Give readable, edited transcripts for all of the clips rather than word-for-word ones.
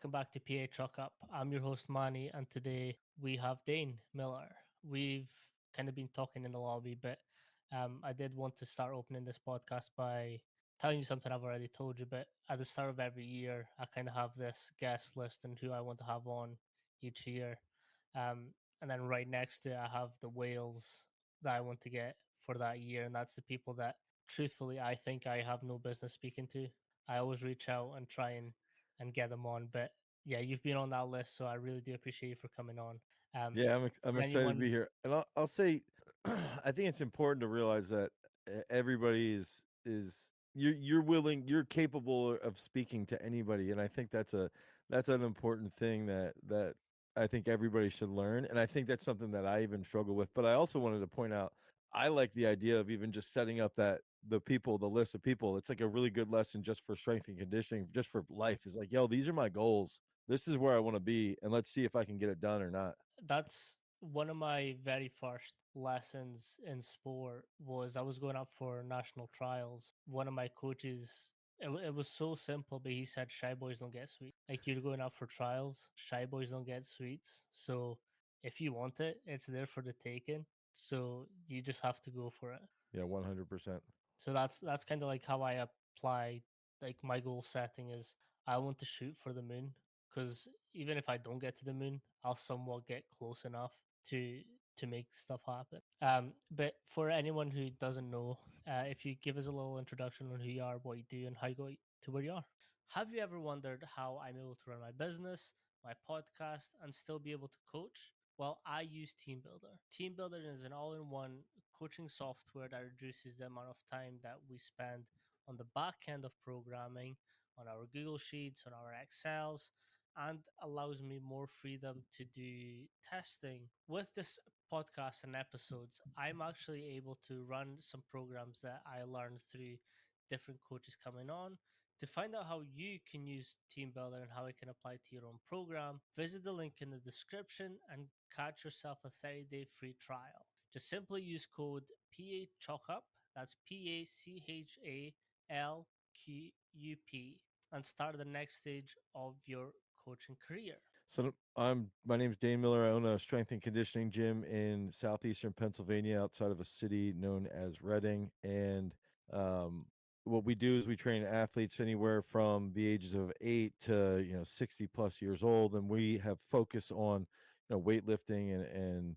welcome back to PA Truck Up. I'm your host Manny, and today we have Dane Miller. We've kind of been talking in the lobby, but I did want to start opening this podcast by telling you something I've already told you. But at the start of every year, I kind of have this guest list and who I want to have on each year, and then right next to it, I have the whales that I want to get for that year, and that's the people that, truthfully, I think I have no business speaking to. I always reach out and try and get them on. But yeah, you've been on that list, so I really do appreciate you for coming on. Yeah, I'm For excited to be anyone, here, and I'll say, I think it's important to realize that everybody is you're willing, you're capable of speaking to anybody, and I think that's an important thing that I think everybody should learn, and I think that's something that I even struggle with. But I also wanted to point out, I like the idea of even just setting up the list of people. It's like a really good lesson just for strength and conditioning, just for life. Is like, yo, these are my goals. This is where I want to be, and let's see if I can get it done or not. that's one of my very first lessons in sport. Was I was going up for national trials. One of my coaches, it was so simple, but he said, "Shy boys don't get sweets. Like, you're going up for trials, shy boys don't get sweets. So if you want it, it's there for the taking. So you just have to go for it." Yeah, 100%. So that's kind of like how I apply, like, my goal setting is I want to shoot for the moon, because even if I don't get to the moon, I'll somewhat get close enough to to make stuff happen. But for anyone who doesn't know, if you give us a little introduction on who you are, what you do, and how you got to where you are. Have you ever wondered how I'm able to run my business, my podcast, and still be able to coach? Well, I use Team Builder. Team Builder is an all in one coaching software that reduces the amount of time that we spend on the back end of programming, on our Google Sheets, on our Excels, and allows me more freedom to do testing. With this podcast and episodes, I'm actually able to run some programs that I learned through different coaches coming on. To find out how you can use Team Builder and how it can apply to your own program, visit the link in the description and catch yourself a 30-day free trial. Just simply use code PACHOCKUP, that's PACHALQUP, and start the next stage of your coaching career. So my name's Dane Miller. I own a strength and conditioning gym in southeastern Pennsylvania, outside of a city known as Reading. And um, what we do is we train athletes anywhere from the ages of 8 to 60 plus years old, and we have focus on weightlifting and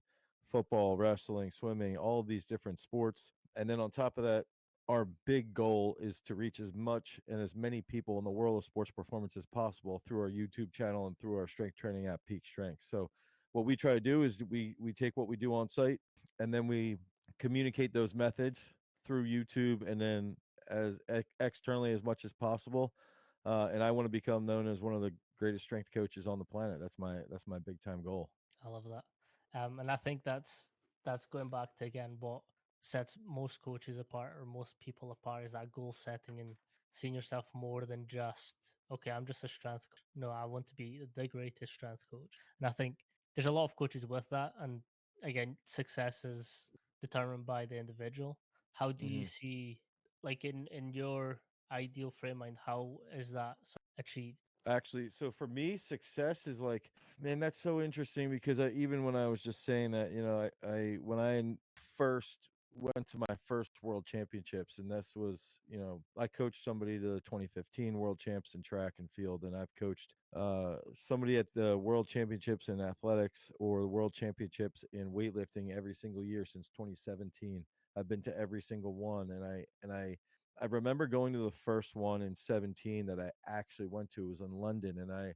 football, wrestling, swimming, all of these different sports. And then on top of that, our big goal is to reach as much and as many people in the world of sports performance as possible through our YouTube channel and through our strength training app, Peak Strength. So what we try to do is we take what we do on site, and then we communicate those methods through YouTube, and then externally as much as possible. And I want to become known as one of the greatest strength coaches on the planet. That's my big time goal. I love that. And I think that's going back to, again, what sets most coaches apart or most people apart is that goal setting and seeing yourself more than just, okay, I'm just a strength coach. No, I want to be the greatest strength coach. And I think there's a lot of coaches with that. And again, success is determined by the individual. How do you Mm-hmm. see, like, in your ideal frame of mind, how is that achieved? Actually, so for me, success is like, man, that's so interesting because even when I was just saying that, I when first went to my first world championships, and this was, I coached somebody to the 2015 world champs in track and field, and I've coached somebody at the world championships in athletics or the world championships in weightlifting every single year since 2017. I've been to every single one, and I remember going to the first one in 17 that I actually went to. It was in London. And I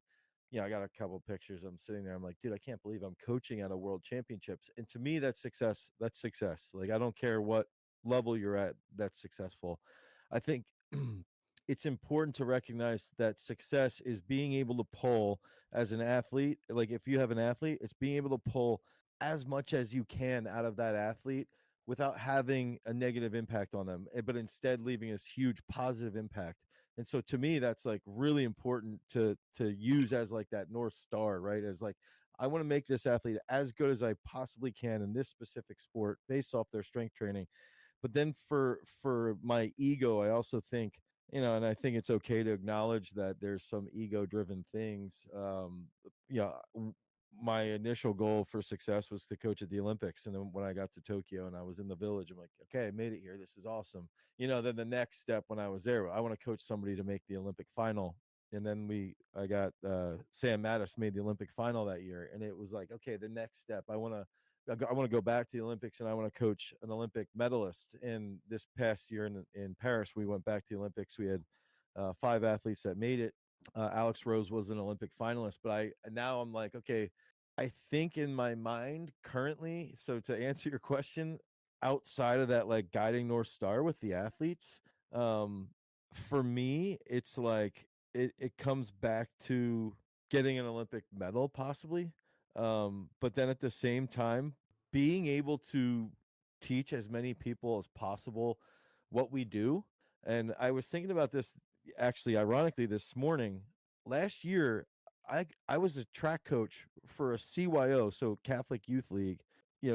got a couple of pictures. I'm sitting there. I'm like, dude, I can't believe I'm coaching at a world championships. And to me, that's success. That's success. Like, I don't care what level you're at, that's successful. I think it's important to recognize that success is being able to pull as an athlete. Like, if you have an athlete, it's being able to pull as much as you can out of that athlete without having a negative impact on them, but instead leaving this huge positive impact. And so to me, that's like really important to use as like that North Star, right? As like, I want to make this athlete as good as I possibly can in this specific sport based off their strength training. But then for my ego, I also think And I think it's okay to acknowledge that there's some ego driven things. Yeah, my initial goal for success was to coach at the Olympics. And then when I got to Tokyo and I was in the village, I'm like, okay, I made it here. This is awesome. Then the next step when I was there, I want to coach somebody to make the Olympic final. And then I got Sam Mattis made the Olympic final that year. And it was like, okay, the next step, I want to go back to the Olympics and I want to coach an Olympic medalist. And this past year in Paris, we went back to the Olympics. We had 5 athletes that made it. Alex Rose was an Olympic finalist, but now I'm like, okay, I think in my mind currently. So to answer your question, outside of that, like guiding North Star with the athletes, um, for me, it's like it comes back to getting an Olympic medal, possibly. But then at the same time, being able to teach as many people as possible what we do. And I was thinking about this actually, ironically, this morning. Last year, I was a track coach for a CYO, so Catholic Youth League.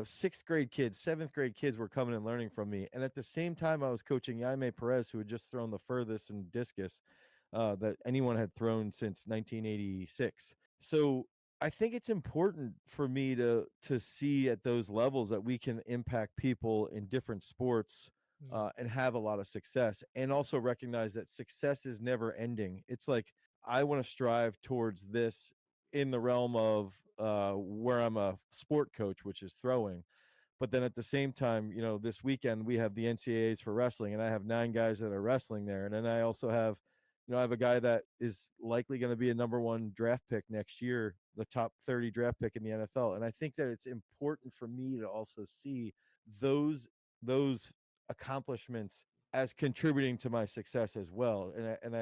Sixth grade kids, seventh grade kids were coming and learning from me. And at the same time, I was coaching Jaime Perez, who had just thrown the furthest in discus that anyone had thrown since 1986. So I think it's important for me to see at those levels that we can impact people in different sports Mm, and have a lot of success, and also recognize that success is never ending. It's like I want to strive towards this in the realm of where I'm a sport coach, which is throwing. But then at the same time, this weekend we have the NCAAs for wrestling, and I have 9 guys that are wrestling there. And then I also have, I have a guy that is likely going to be a number 1 draft pick next year, the top 30 draft pick in the NFL. And I think that it's important for me to also see those accomplishments as contributing to my success as well. And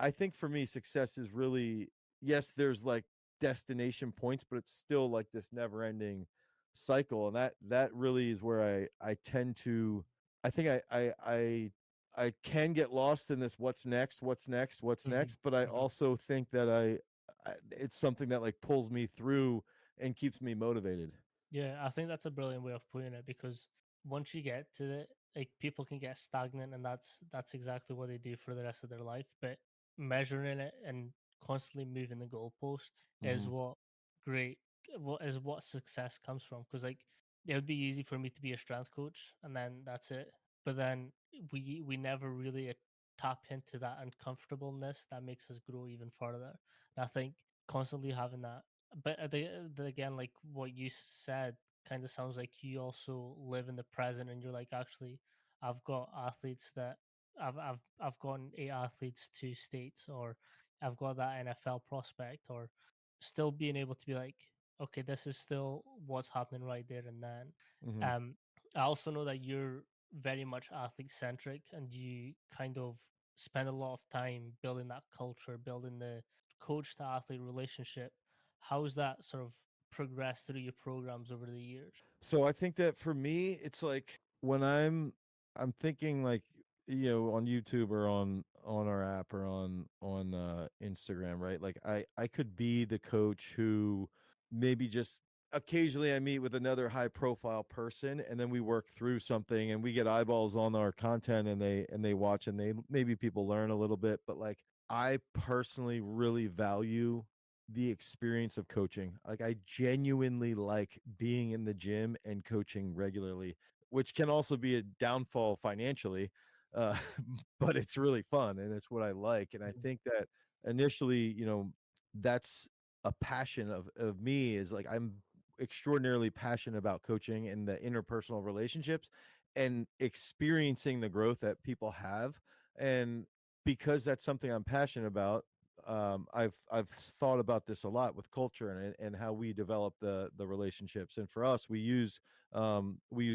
I think for me, success is really, yes, there's like destination points, but it's still like this never ending cycle. And that really is where I tend to, I think I can get lost in this what's mhm, next, but I mhm. also think that it's something that like pulls me through and keeps me motivated. Yeah, I think that's a brilliant way of putting it because once you get to it, like people can get stagnant, and that's exactly what they do for the rest of their life. But measuring it and constantly moving the goalposts is Hmm. great, what success comes from. Because like it would be easy for me to be a strength coach, and then that's it. But then we never really tap into that uncomfortableness that makes us grow even further. And I think constantly having that, but again, like what you said, kind of sounds like you also live in the present, and you're like, actually, I've got athletes that I've gotten 8 athletes to states, or I've got that NFL prospect, or still being able to be like, okay, this is still what's happening right there and then. Hmm. Um, I also know that you're very much athlete centric, and you kind of spend a lot of time building that culture, building the coach to athlete relationship. How's that sort of progressed through your programs over the years? So I think that for me, it's like when I'm thinking like, on YouTube or on our app or on Instagram, right? Like I could be the coach who maybe just occasionally I meet with another high profile person, and then we work through something and we get eyeballs on our content, and they watch, and they maybe people learn a little bit. But like I personally really value the experience of coaching. Like I genuinely like being in the gym and coaching regularly, which can also be a downfall financially. Uh, but it's really fun and it's what I like. And I Mhm. think that initially, that's a passion of me, is like I'm extraordinarily passionate about coaching and the interpersonal relationships and experiencing the growth that people have. And because that's something I'm passionate about, I've thought about this a lot with culture and how we develop the relationships. And for us, we use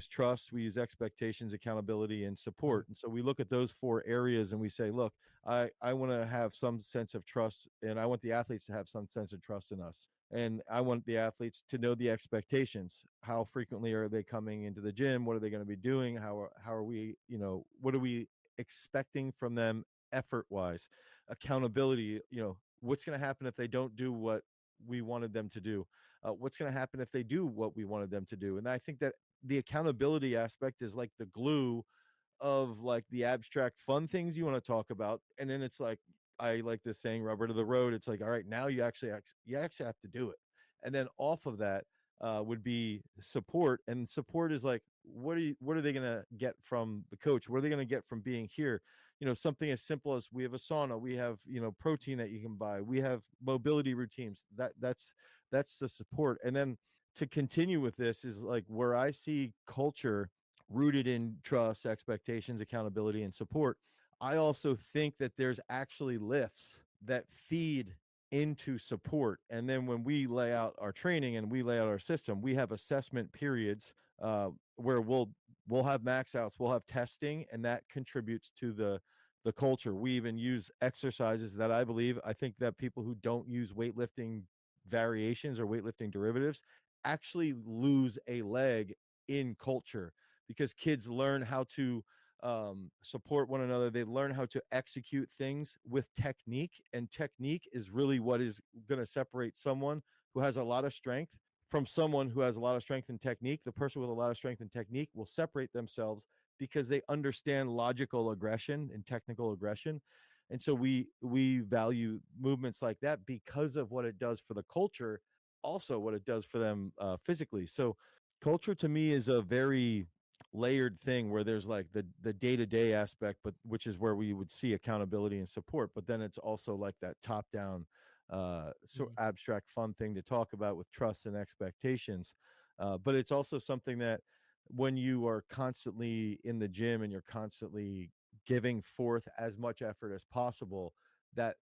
trust, we use expectations, accountability, and Mhm. support. And so we look at those 4 areas and we say, look, I want to have some sense of trust, and I want the athletes to have some sense of trust in us. And I want the athletes to know the expectations. How frequently are they coming into the gym? What are they going to be doing? How are we, what are we expecting from them effort wise? Accountability, what's going to happen if they don't do what we wanted them to do? What's going to happen if they do what we wanted them to do? And I think that the accountability aspect is like the glue of like the abstract fun things you want to talk about, and then it's like, I like this saying, rubber to the road. It's like, all right, now you actually have to do it. And then off of that would be support. And support is like, what are they going to get from the coach? What are they going to get from being here? Something as simple as, we have a sauna, we have, protein that you can buy, we have mobility routines. That's the support. And then to continue with this is like where I see culture rooted in trust, expectations, accountability, and support. I also think that there's actually lifts that feed into support. And then when we lay out our training and we lay out our system, we have assessment periods where we'll have max outs, we'll have testing, and that contributes to the culture. We even use exercises that I think that people who don't use weightlifting variations or weightlifting derivatives actually lose a leg in culture, because kids learn how to support one another. They learn how to execute things with technique, and technique is really what is going to separate someone who has a lot of strength from someone who has a lot of strength and technique. The person with a lot of strength and technique will separate themselves because they understand logical aggression and technical aggression. And so we value movements like that because of what it does for the culture, also what it does for them physically. So culture to me is a very layered thing, where there's like the day-to-day aspect, but which is where we would see accountability and support, but then it's also like that top down sort Mm. of abstract fun thing to talk about with trust and expectations. But it's also something that when you are constantly in the gym and you're constantly giving forth as much effort as possible, that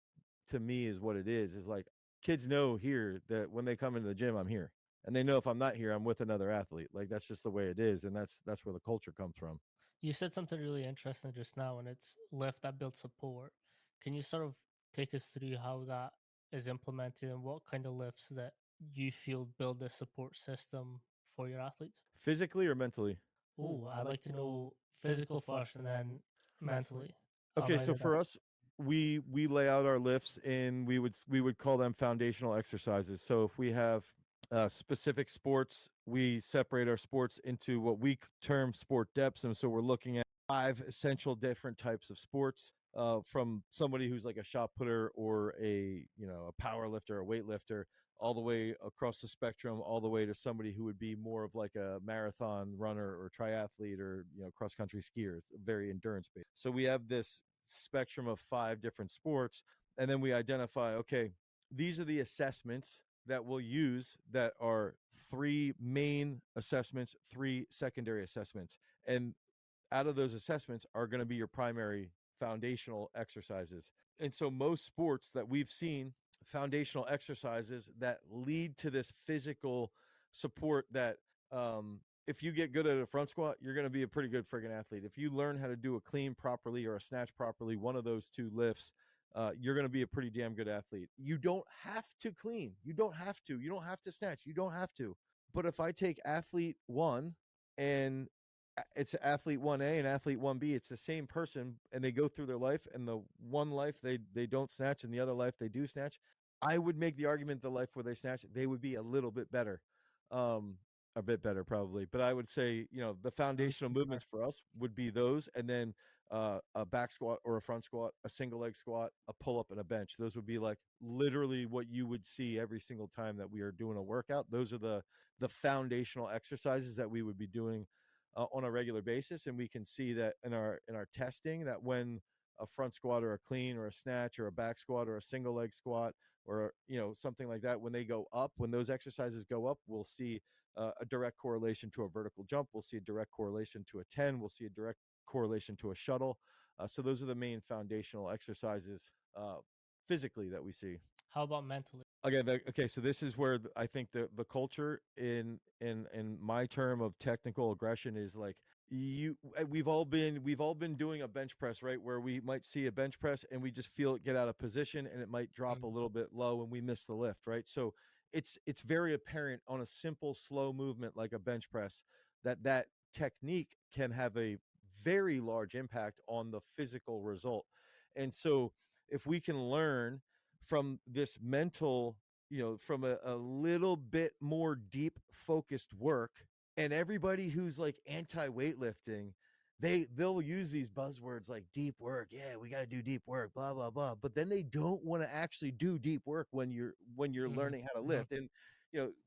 to me is what it is like, kids know here that when they come into the gym, I'm here, and they know if I'm not here, I'm with another athlete. Like, that's just the way it is, and that's where the culture comes from. You said something really interesting just now, and it's lift that builds support. Can you sort of take us through how that is implemented and what kind of lifts that you feel build a support system for your athletes? Physically or mentally? Oh, I'd like to know physical first and then mentally. I'll Okay, write so it down. for us, we lay out our lifts, and we would call them foundational exercises. So if we have specific sports, we separate our sports into what we term sport depths, and so we're looking at 5 essential different types of sports. From somebody who's like a shot putter or a power lifter, a weightlifter, all the way across the spectrum, all the way to somebody who would be more of like a marathon runner or triathlete, or cross country skier. It's very endurance based. So we have this spectrum of 5 different sports, and then we identify, okay, these are the assessments that we'll use, that are 3 main assessments, 3 secondary assessments, and out of those assessments are going to be your primary foundational exercises. And so most sports that we've seen, foundational exercises that lead to this physical support, that if you get good at a front squat, you're going to be a pretty good friggin' athlete. If you learn how to do a clean properly or a snatch properly, one of those 2 lifts, you're going to be a pretty damn good athlete. You don't have to clean. You don't have to. You don't have to snatch. You don't have to. But if I take athlete one, and it's athlete 1A and athlete 1B, it's the same person, and they go through their life, and the one life they don't snatch, and the other life they do snatch, I would make the argument the life where they snatch, they would be a little bit better. um a bit better probably, but I would say, the I'm foundational sure. movements for us would be those, and then a back squat or a front squat, a single leg squat, a pull up, and a bench. Those would be like literally what you would see every single time that we are doing a workout. Those are the foundational exercises that we would be doing on a regular basis. And we can see that in our testing, that when a front squat or a clean or a snatch or a back squat or a single leg squat, or something like that, when they go up, when those exercises go up, we'll see a direct correlation to a vertical jump. We'll see a direct correlation to a 10. We'll see a direct correlation to a shuttle. So those are the main foundational exercises physically that we see. How about mentally? Okay, so this is where I think the culture in my term of technical aggression is like, we've all been doing a bench press, right, where we might see a bench press and we just feel it get out of position, and it might drop a Mm. little bit low and we miss the lift, right? So it's very apparent on a simple slow movement like a bench press, that technique can have a very large impact on the physical result. And so if we can learn from this mental, from a little bit more deep focused work, and everybody who's like anti weightlifting, they'll use these buzzwords like deep work. Yeah, we got to do deep work, blah blah blah. But then they don't want to actually do deep work when you're Hmm. learning how to Hmm. lift. And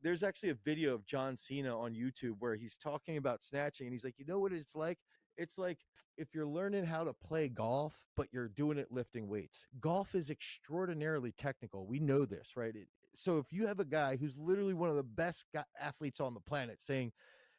there's actually a video of John Cena on YouTube where he's talking about snatching, and he's like, you know what it's like? It's like if you're learning how to play golf, but you're doing it lifting weights. Golf is extraordinarily technical. We know this, right? So if you have a guy who's literally one of the best athletes on the planet saying,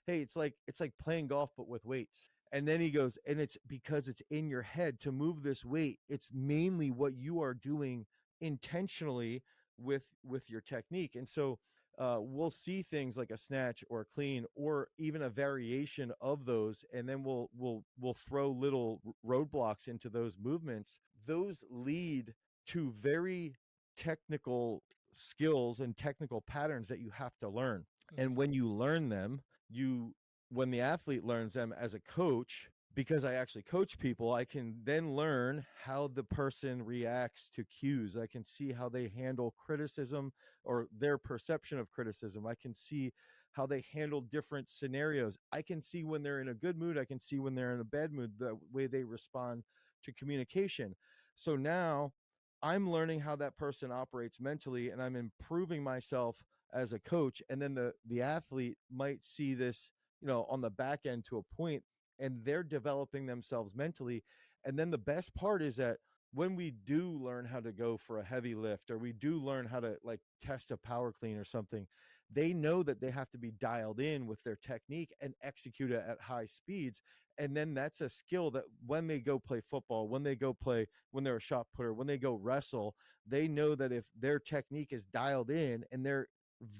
hey, it's like playing golf but with weights. And then he goes, and it's because it's in your head to move this weight. It's mainly what you are doing intentionally with your technique. And so we'll see things like a snatch or a clean or even a variation of those, and then we'll throw little roadblocks into those movements. Those lead to very technical skills and technical patterns that you have to learn. And Hmm. when you learn them, you when the athlete learns them as a coach, because I actually coach people, I can then learn how the person reacts to cues. I can see how they handle criticism or their perception of criticism. I can see how they handle different scenarios. I can see when they're in a good mood. I can see when they're in a bad mood, the way they respond to communication. So now I'm learning how that person operates mentally, and I'm improving myself as a coach. And then the athlete might see this, on the back end to a point, and they're developing themselves mentally. And then the best part is that when we do learn how to go for a heavy lift, or we do learn how to like test a power clean or something, they know that they have to be dialed in with their technique and execute it at high speeds. And then that's a skill that when they go play football, when they're a shot putter, when they go wrestle, they know that if their technique is dialed in and they're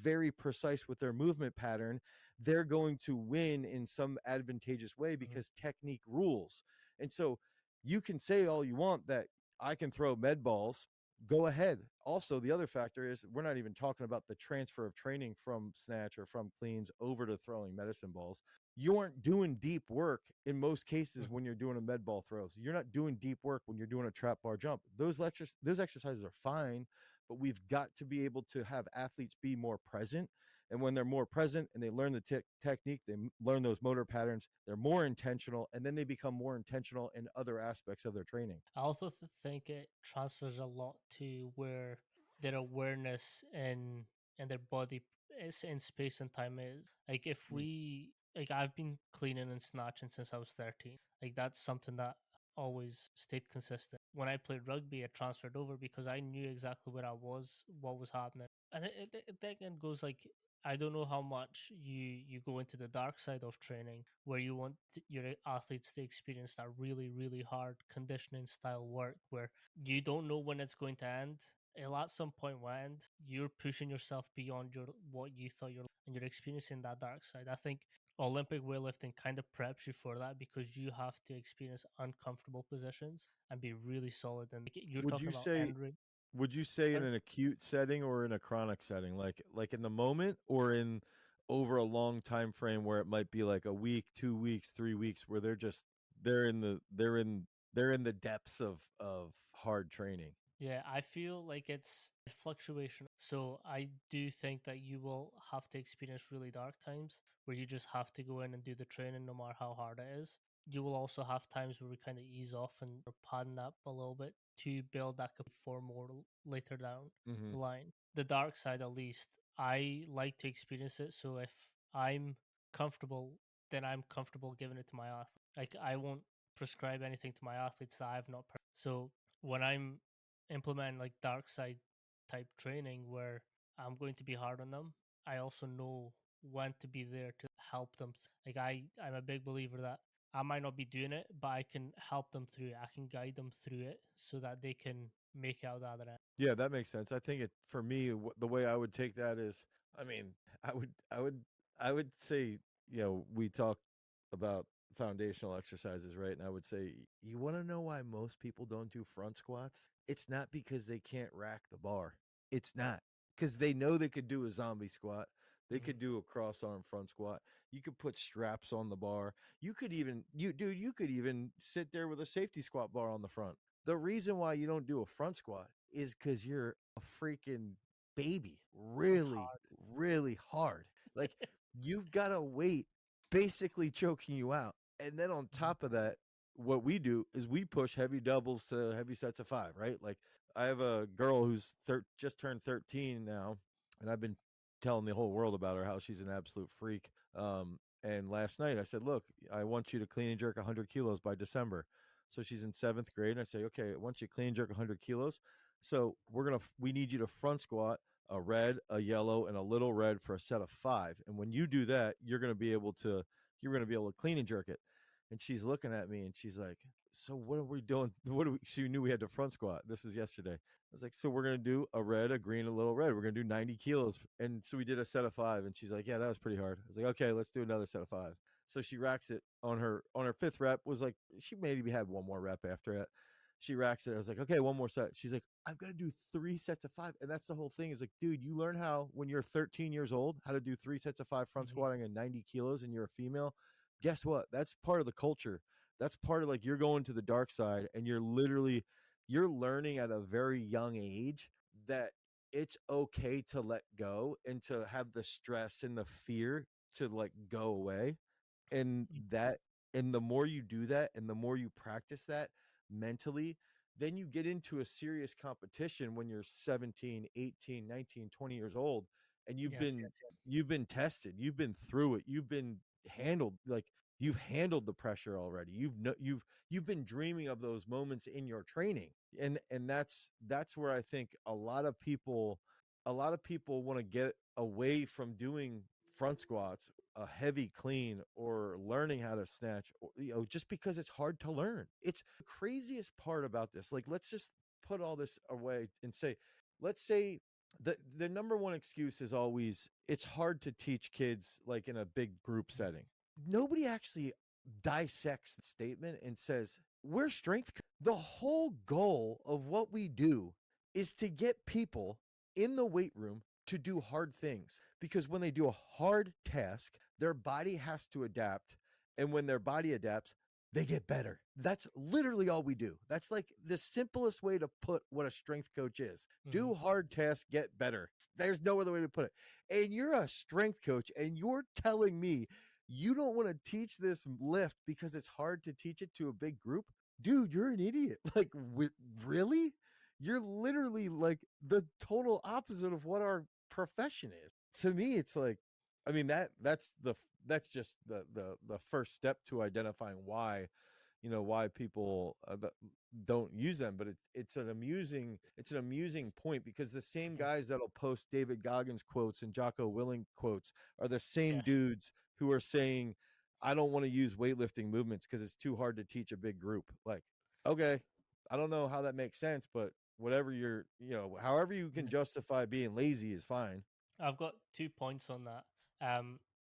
very precise with their movement pattern, they're going to win in some advantageous way Hmm. because technique rules. And so you can say all you want that I can throw med balls. Go ahead. Also, the other factor is we're not even talking about the transfer of training from snatch or from cleans over to throwing medicine balls. You aren't doing deep work in most cases when you're doing a med ball throws. You're not doing deep work when you're doing a trap bar jump. Those exercises are fine, but we've got to be able to have athletes be more present. And when they're more present and they learn the technique, they learn those motor patterns, they're more intentional, and then they become more intentional in other aspects of their training. I also think it transfers a lot to where their awareness and their body is in space and time is. Like if Mm. we like I've been cleaning and snatching since I was 13. Like that's something that always stayed consistent. When I played rugby, it transferred over because I knew exactly where I was, what was happening. And it again goes like I don't know how much you go into the dark side of training where you want your athletes to experience that really really hard conditioning style work where you don't know when it's going to end. It'll at some point end. You're pushing yourself beyond your what you thought and you're experiencing that dark side. I think Olympic weightlifting kind of preps you for that because you have to experience uncomfortable positions and be really solid. And you're Would talking you about say end rate. would you say in an acute setting or in a chronic setting, like in the moment or in over a long time frame where it might be like a week, 2 weeks, 3 weeks, where they're in the they're in the depths of hard training. Yeah, I feel like it's fluctuation. So I do think that you will have to experience really dark times where you just have to go in and do the training no matter how hard it is. You will also have times where we kind of ease off and padding up a little bit to build that for more later down Hmm. the line. The dark side, at least, I like to experience it. So if I'm comfortable, then I'm comfortable giving it to my athlete. Like I won't prescribe anything to my athletes that I've not. So when I'm implement like dark side type training where I'm going to be hard on them, I also know when to be there to help them. Like I'm a big believer that I might not be doing it, but I can help them through it. I can guide them through it so that they can make out the other end. Yeah, that makes sense. I think it for me the way I would take that is, I mean, I would I would I would say, we talk about foundational exercises, right? And I would say, you want to know why most people don't do front squats? It's not because they can't rack the bar. It's not because they know they could do a zombie squat. They Mhm. could do a cross arm front squat. You could put straps on the bar. You could even sit there with a safety squat bar on the front. The reason why you don't do a front squat is because you're a freaking baby, It's really, hard. really hard. Like you've got a weight basically choking you out. And then on Mhm. top of that, what we do is we push heavy doubles to heavy sets of 5, right? Like I have a girl who's just turned 13 now, and I've been telling the whole world about her how she's an absolute freak. And last night I said, "Look, I want you to clean and jerk 100 kilos by December." So she's in 7th grade, and I say, "Okay, I want you to clean and jerk 100 kilos. So we need you to front squat a red, a yellow, and a little red for a set of 5. And when you do that, you're going to be able to clean and jerk it." And she's looking at me and she's like, "So what are we doing? What do we?" She knew we had to front squat. This is yesterday. I was like, "So we're gonna do a red, a green, a little red. We're gonna do 90 kilos." And so we did a set of 5. And she's like, "Yeah, that was pretty hard." I was like, "Okay, let's do another set of 5." So she racks it on her 5th rep. Was like she maybe had one more rep after it. She racks it. I was like, "Okay, one more set." She's like, "I've got to do 3 sets of 5." And that's the whole thing. Is like, dude, you learn how when you're 13 years old how to do 3 sets of 5 front Mhm. squatting and 90 kilos, and you're a female. Guess what? That's part of the culture. That's part of like you're going to the dark side, and you're learning at a very young age that it's okay to let go and to have the stress and the fear to like go away. And Mhm. the more you do that and the more you practice that mentally, then you get into a serious competition when you're 17, 18, 19, 20 years old, and Yes, yes, yes. you've been tested, you've been through it, you've been handled, like you've handled the pressure already. You've been dreaming of those moments in your training. And that's where I think a lot of people want to get away from doing front squats, a heavy clean, or learning how to snatch, or, just because it's hard to learn. It's the craziest part about this. Like, let's just put all this away and say, let's say the number one excuse is always it's hard to teach kids like in a big group Mhm. setting. Nobody actually dissects the statement and says, we're the whole goal of what we do is to get people in the weight room to do hard things, because when they do a hard task, their body has to adapt. And when their body adapts, they get better. That's literally all we do. That's like the simplest way to put what a strength coach is. Mhm. Do hard tasks, get better. There's no other way to put it. And you're a strength coach and you're telling me you don't want to teach this lift because it's hard to teach it to a big group? Dude, you're an idiot. Like, really? You're literally like the total opposite of what our profession is. To me, it's like, I mean, that's just the first step to identifying why people don't use them. But it's an amusing point, because the same Mhm. guys that'll post David Goggins quotes and Jocko Willing quotes are the same Yes. dudes who are saying, I don't want to use weightlifting movements because it's too hard to teach a big group. Like, okay, I don't know how that makes sense, but whatever however you can Mhm. justify being lazy is fine. I've got 2 points on that.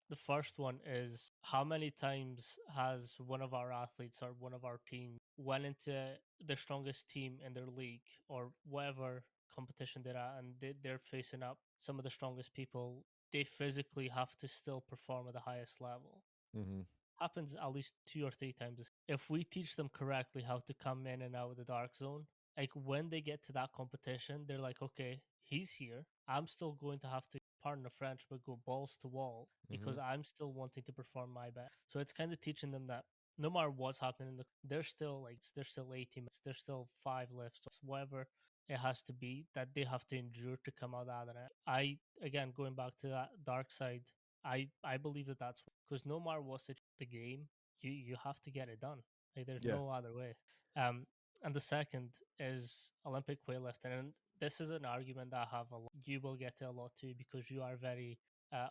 The first one is how many times has one of our athletes or one of our team went into the strongest team in their league or whatever competition they're at, and they're facing up some of the strongest people. They physically have to still perform at the highest level. Hmm. Happens at least 2 or 3 times. If we teach them correctly how to come in and out of the dark zone, like when they get to that competition, they're like, okay, he's here. I'm still going to have to, pardon the French, but go balls to wall Hmm. because I'm still wanting to perform my best. So it's kind of teaching them that no matter what's happening they're still like, there's still 80 minutes, there's still 5 lifts, whatever it has to be that they have to endure to come out of that. I, again, going back to that dark side, I believe that that's because no matter what's the game, you have to get it done. Like there's Yeah. no other way. Um, and the second is Olympic weightlifting, and this is an argument that I have a lot. You will get to a lot too because you are very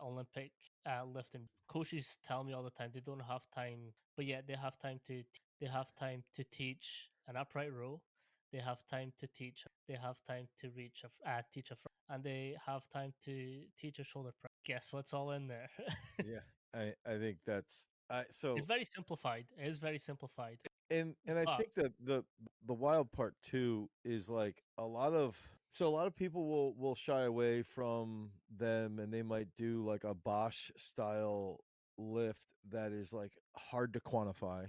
Olympic lifting. Coaches tell me all the time they don't have time, but yet they have time to teach an upright row. They have time to teach. They have time to teach a front, and they have time to teach a shoulder press. Guess what's all in there? Yeah. I think that's I so It's very simplified. It is very simplified. and I But think that the wild part too is like a lot of people will shy away from them, and they might do like a Bosch style lift that is like hard to quantify.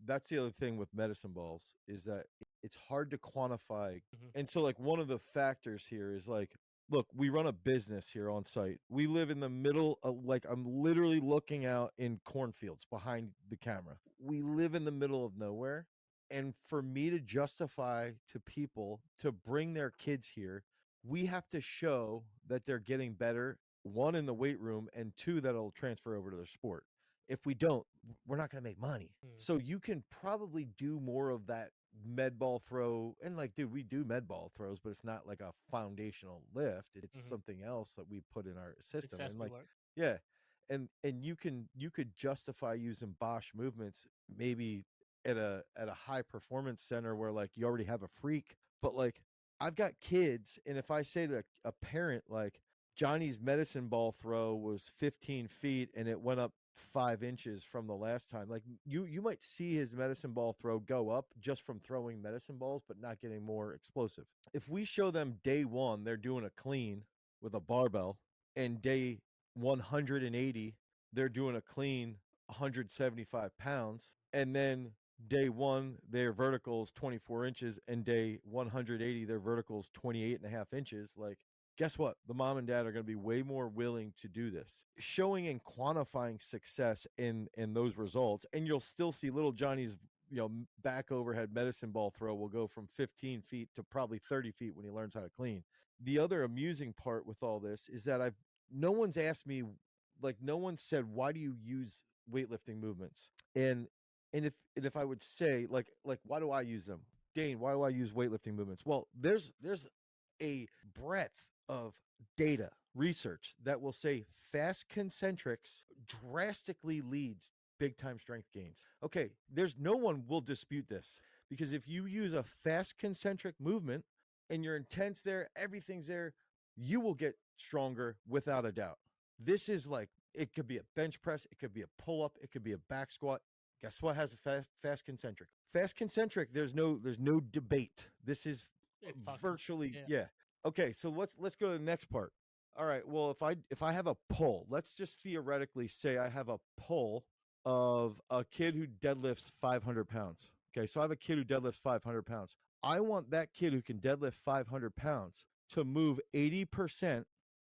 That's the other thing with medicine balls, is that it's hard to quantify. mhm, And so like one of the factors here is like look, we run a business here on site. We live in the middle of, like, I'm literally looking out in cornfields behind the camera. We live in the middle of nowhere. And for me to justify to people to bring their kids here, we have to show that they're getting better, one in the weight room, and two, that it'll transfer over to their sport. If we don't, we're not going to make money. Mm. So you can probably do more of that med ball throw. And like, dude, we do med ball throws, but it's not like a foundational lift. It's Mm-hmm. something else that we put in our It's system. And accessory like, work. yeah. And you could justify using Bosch movements maybe at a high performance center where like you already have a freak. But like, I've got kids, and if I say to a parent like, Johnny's medicine ball throw was 15 feet and it went up 5 inches from the last time. Like, you might see his medicine ball throw go up just from throwing medicine balls, but not getting more explosive. If we show them day one, they're doing a clean with a barbell, and day 180, they're doing a clean 175 pounds, and then day one, their vertical is 24 inches, and day 180, their vertical is 28.5 inches. Like, guess what? The mom and dad are going to be way more willing to do this. Showing and quantifying success in those results, and you'll still see little Johnny's, back overhead medicine ball throw will go from 15 feet to probably 30 feet when he learns how to clean. The other amusing part with all this is that I've no one's asked me, like, no one said, why do you use weightlifting movements? And if I would say, like why do I use them? Dane, why do I use weightlifting movements? Well, there's a breadth of data research that will say fast concentrics drastically leads big time strength gains. Okay, there's no one will dispute this, because if you use a fast concentric movement and you're intense there, everything's there, you will get stronger without a doubt. This is like, it could be a bench press, it could be a pull up, it could be a back squat. Guess what has a fast concentric? Fast concentric, there's no debate. This is It's factual. virtually, Yeah. yeah. Okay, so let's go to the next part. All right, well, if I have a pull, let's just theoretically say I have a pull of a kid who deadlifts 500 pounds. Okay, so I have a kid who deadlifts 500 pounds. I want that kid who can deadlift 500 pounds to move 80%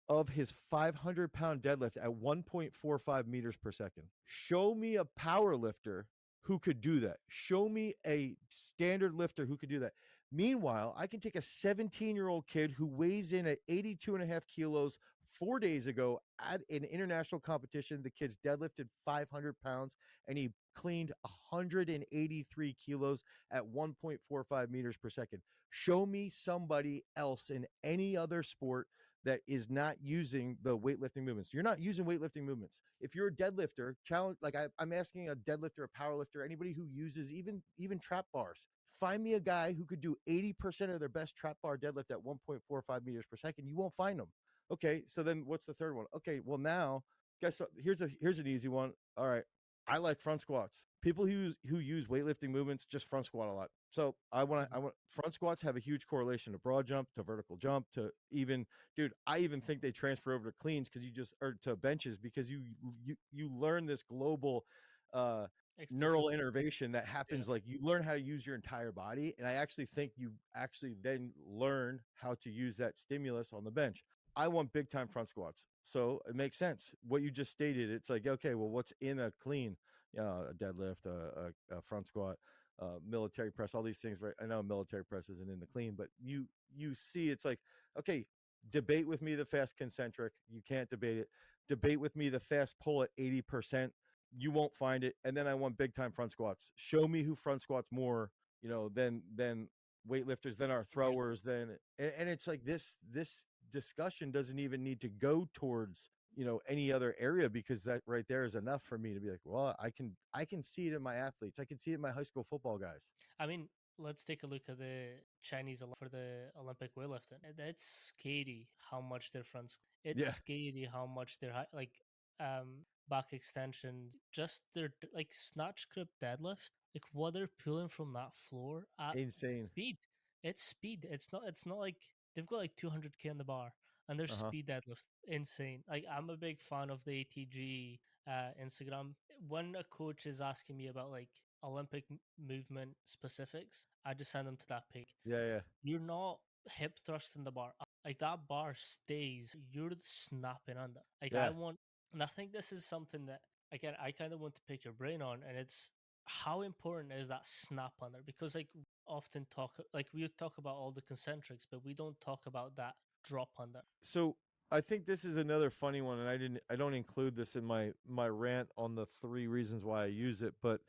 of his 500-pound deadlift at 1.45 meters per second. Show me a power lifter who could do that. Show me a standard lifter who could do that. Meanwhile, I can take a 17-year-old kid who weighs in at 82.5 kilos 4 days ago at an international competition. The kid's deadlifted 500 pounds and he cleaned 183 kilos at 1.45 meters per second. Show me somebody else in any other sport that is not using the weightlifting movements. You're not using weightlifting movements. If you're a deadlifter, challenge, like I'm asking a deadlifter, a power lifter, anybody who uses even trap bars. Find me a guy who could do 80% of their best trap bar deadlift at 1.45 meters per second. You won't find them. Okay, so then what's the third one? Okay, well now, guess what? Here's an easy one. All right, I like front squats. People who use weightlifting movements just front squat a lot. So I want front squats have a huge correlation to broad jump, to vertical jump, to even, dude, I even think they transfer over to cleans because you just, or to benches, because you learn this global neural Explosivity. innervation that Yeah. happens. Like, you learn how to use your entire body, and I actually think you actually then learn how to use that stimulus on the bench. I want big time front squats, so it makes sense what you just stated. It's like, okay, well, what's in a clean? A deadlift, a front squat, military press, all these things. Right? I know military press isn't in the clean, but you see, it's like, okay, debate with me the fast concentric. You can't debate it. Debate with me the fast pull at 80%. You won't find it. And then I want big time front squats. Show me who front squats more, than weightlifters, than our Right. throwers, than, and it's like, this discussion doesn't even need to go towards any other area, because that right there is enough for me to be like, well, I can see it in my athletes, I can see it in my high school football guys. I mean, let's take a look at the Chinese for the Olympic weightlifting. That's scary how much their fronts. It's Yeah, scary how much their like back extension, just their like snatch grip deadlift, like what they're pulling from that floor at insane. speed. It's speed. It's not like they've got like 200K in the bar and their Uh-huh. speed deadlift insane. Like I'm a big fan of the ATG Instagram. When a coach is asking me about like Olympic movement specifics, I just send them to that page. Yeah, yeah. You're not hip thrusting the bar. like that bar stays, you're snapping under. Like I Yeah. want, and I think this is something that again I kind of want to pick your brain on, and it's how important is that snap under? Because like often talk, like we talk about all the concentrics, but we don't talk about that drop under. So I think this is another funny one, and I don't include this in my rant on the three reasons why I use it. But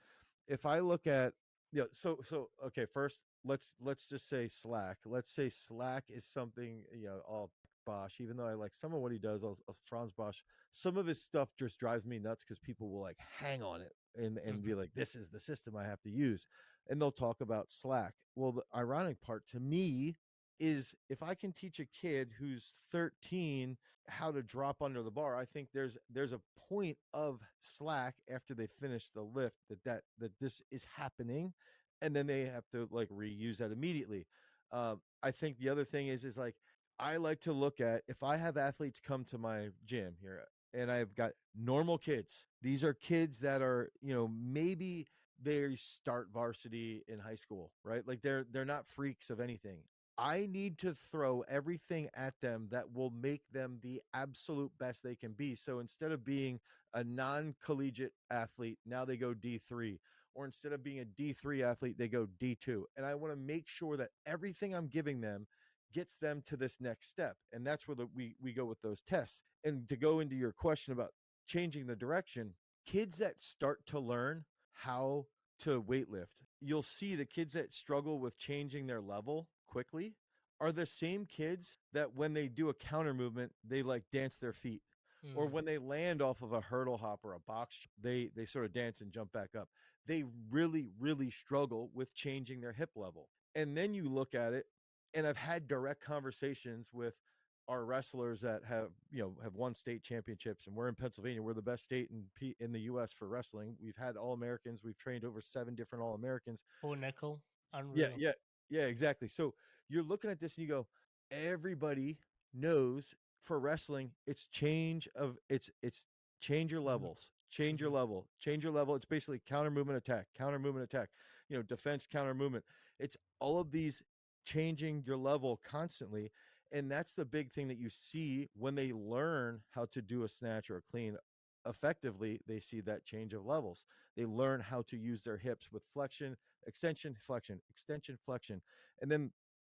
if I look at, okay, first let's just say slack. Let's say slack is something, all Bosch. Even though I like some of what he does, Franz Bosch, some of his stuff just drives me nuts because people will like hang on it and Hmm. be like, this is the system I have to use, and they'll talk about slack. Well, the ironic part to me is if I can teach a kid who's 13 how to drop under the bar, I think there's a point of slack after they finish the lift that this is happening, and then they have to like reuse that immediately. I think the other thing is like I like to look at if I have athletes come to my gym here and I've got normal kids. These are kids that are, maybe they start varsity in high school, right? Like they're not freaks of anything. I need to throw everything at them that will make them the absolute best they can be. So instead of being a non collegiate athlete, now they go D3. Or instead of being a D3 athlete, they go D2. And I want to make sure that everything I'm giving them gets them to this next step. And that's where we go with those tests. And to go into your question about changing the direction, kids that start to learn how to weightlift, you'll see the kids that struggle with changing their level quickly are the same kids that when they do a counter movement, they like dance their feet. Or Mm. when they land off of a hurdle hop or a box, they sort of dance and jump back up. They really, really struggle with changing their hip level. And then you look at it, and I've had direct conversations with our wrestlers that have won state championships, and we're in Pennsylvania. We're the best state in the U.S. for wrestling. We've had All Americans. We've trained over 7 different All Americans. Oh, nickel, Yeah, unreal. yeah, yeah, exactly. So you're looking at this and you go, everybody knows for wrestling, it's change your Hmm. levels, change your Hmm. level, change your level. It's basically counter movement attack, counter movement attack, defense, counter movement. It's all of these changing your level constantly. And that's the big thing that you see when they learn how to do a snatch or a clean effectively. They see that change of levels. They learn how to use their hips with flexion, extension, flexion, extension, flexion. And then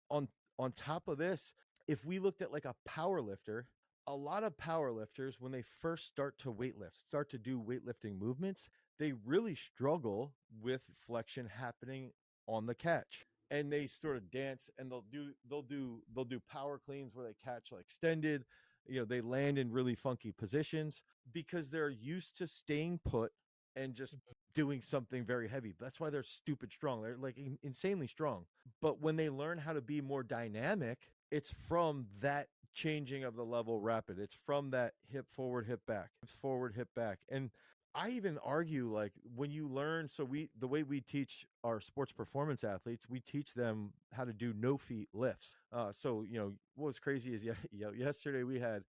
on on top of this, if we looked at like a power lifter, a lot of power lifters, when they first start to weightlift, start to do weightlifting movements, they really struggle with flexion happening on the catch. And they sort of dance and they'll do power cleans where they catch like extended, they land in really funky positions because they're used to staying put and just doing something very heavy. That's why they're stupid strong. They're like insanely strong. But when they learn how to be more dynamic, it's from that changing of the level rapid. It's from that hip forward, hip back, hip forward, hip back. And I even argue like when you learn, so the way we teach our sports performance athletes, we teach them how to do no feet lifts. So what was crazy is yesterday we had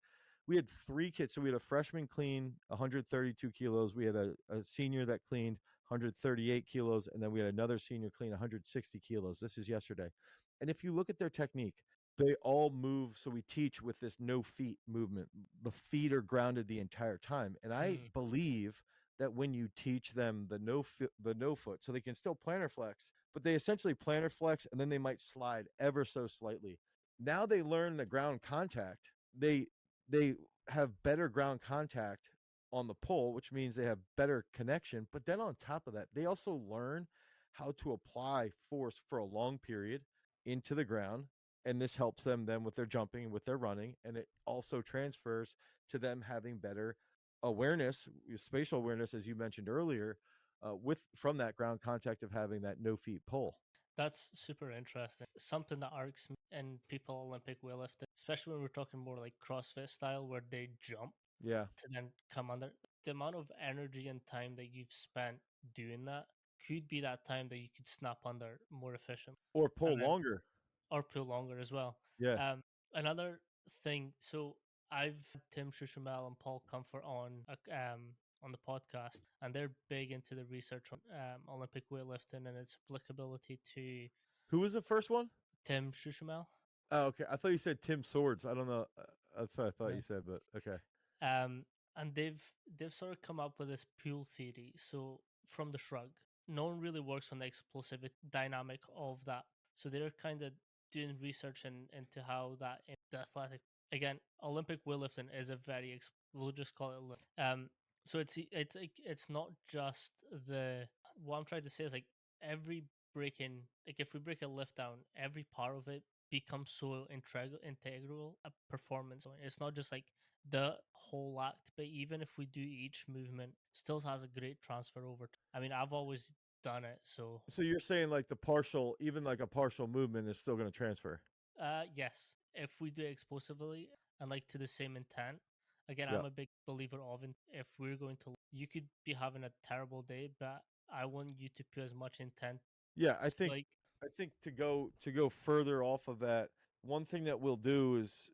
3 kids. So we had a freshman clean 132 kilos. We had a senior that cleaned 138 kilos. And then we had another senior clean 160 kilos. This is yesterday. And if you look at their technique, they all move. So we teach with this no feet movement. The feet are grounded the entire time. And I Mm. believe that when you teach them the no foot, so they can still plantar flex, but they essentially plantar flex and then they might slide ever so slightly. Now they learn the ground contact. They have better ground contact on the pole, which means they have better connection. But then on top of that, they also learn how to apply force for a long period into the ground. And this helps them then with their jumping and with their running. And it also transfers to them having better awareness, spatial awareness, as you mentioned earlier, with from that ground contact of having that no feet pull. That's super interesting. Something that arcs me in people Olympic weightlifting, especially when we're talking more like CrossFit style, where they jump Yeah. to then come under. The amount of energy and time that you've spent doing that could be that time that you could snap under more efficient Or and pull then longer. or pull longer as well. Yeah. Um, Another thing. So I've had Tim Shushamel and Paul Comfort on the podcast, and they're big into the research on Olympic weightlifting and its applicability to Who was the first one? Tim Shushamel. Oh, okay. I thought you said Tim Swords. I don't know. That's what I thought No. you said, but okay. Um, and they've sort of come up with this pool theory. So from the shrug, no one really works on the explosive dynamic of that. So they're kind of doing research into how that the athletic again Olympic weightlifting is a very we'll just call it so it's like it's not just the what I'm trying to say is like every breaking like if we break a lift down, every part of it becomes so integral a performance. It's not just like the whole act, but even if we do each movement, still has a great transfer over. I mean, I've always done it, so So you're saying like the partial, even like a partial movement is still going to transfer. yes, if we do it explosively and like to the same intent. Again, Yeah. I'm a big believer of if we're going to, you could be having a terrible day, but I want you to put as much intent. Yeah, Like, I think to go further off of that, one thing that we'll do is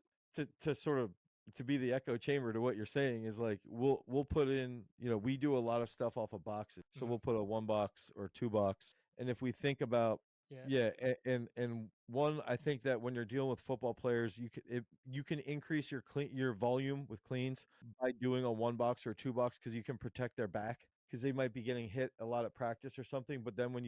to sort of to be the echo chamber to what you're saying is like we'll put in, you know, we do a lot of stuff off of boxes. So mhm, we'll put a one box or two box. And if we think about yeah, yeah, and one I think that when you're dealing with football players, you can increase your volume with cleans by doing a one box or a two box because you can protect their back because they might be getting hit a lot at practice or something. But then when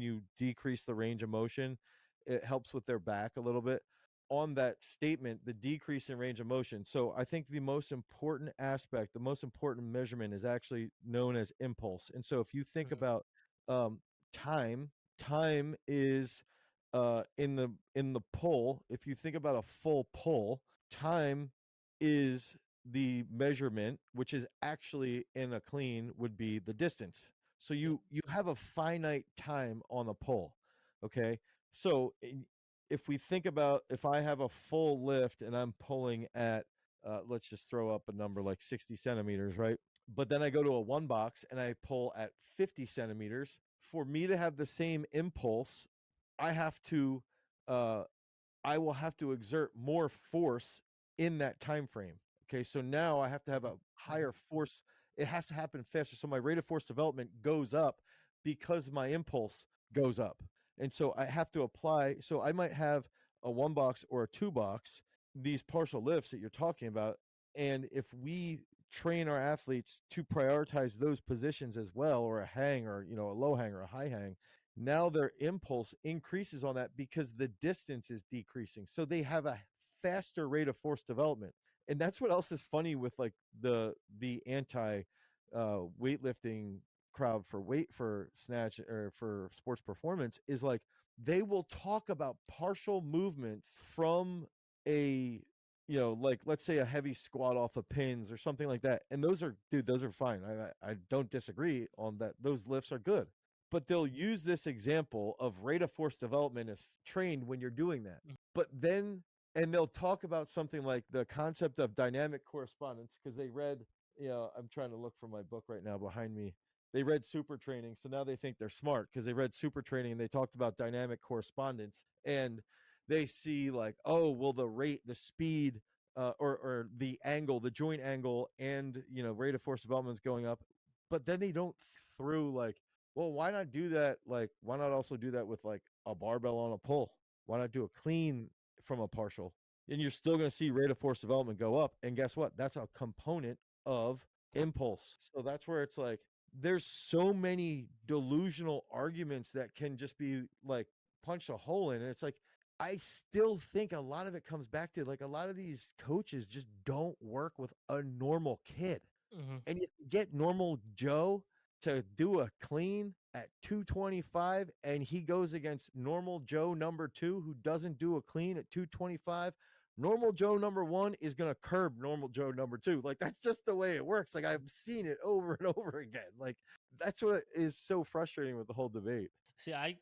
you decrease the range of motion, it helps with their back a little bit. On that statement, the decrease in range of motion. So I think the most important aspect, the most important measurement is actually known as impulse. And so if you think mhm, about um, time, time is in the pull. If you think about a full pull, time is the measurement, which is actually in a clean would be the distance. So yeah, you have a finite time on a pull. Okay. So if we think about if I have a full lift and I'm pulling at let's just throw up a number like 60 centimeters, right? But then I go to a one box and I pull at 50 centimeters. For me to have the same impulse, I have to uh, I will have to exert more force in that time frame. Okay, so now I have to have mhm, a mhm, higher force. It has to happen faster. So my rate of force development goes up because my impulse goes up. And so I have to apply. So I might have a one box or a two box, these partial lifts that you're talking about. And if we train our athletes to prioritize those positions as well, or a hang, or you know, a low hang or a high hang, now their impulse increases on that because the distance is decreasing. So they have a faster rate of force development. And that's what else is funny with like the anti weightlifting crowd for weight for snatch or for sports performance is like they will talk about partial movements from a you know like let's say a heavy squat off of pins or something like that, and those are dude those are fine. I don't disagree on that, those lifts are good, but they'll use this example of rate of force development as trained when you're doing that. mhm, But then, and they'll talk about something like the concept of dynamic correspondence because they read, you know, I'm trying to look for my book right now behind me. They read super training. So now they think they're smart because they read super training and they talked about dynamic correspondence. And they see, like, oh, well, the rate, the speed, or the angle, the joint angle, and, you know, rate of force development is going up. But then they don't through like, well, why not do that? Like, why not also do that with like a barbell on a pull? Why not do a clean from a partial? And you're still going to see rate of force development go up. And guess what? That's a component of impulse. So that's where it's like, there's so many delusional arguments that can just be like punch a hole in. And it's like, I still think a lot of it comes back to like a lot of these coaches just don't work with a normal kid. mhm. And you get normal Joe to do a clean at 225 and he goes against normal Joe number 2 who doesn't do a clean at 225. Normal Joe number 1 is going to curb normal Joe number 2. Like that's just the way it works. Like I've seen it over and over again. Like that's what is so frustrating with the whole debate. See, I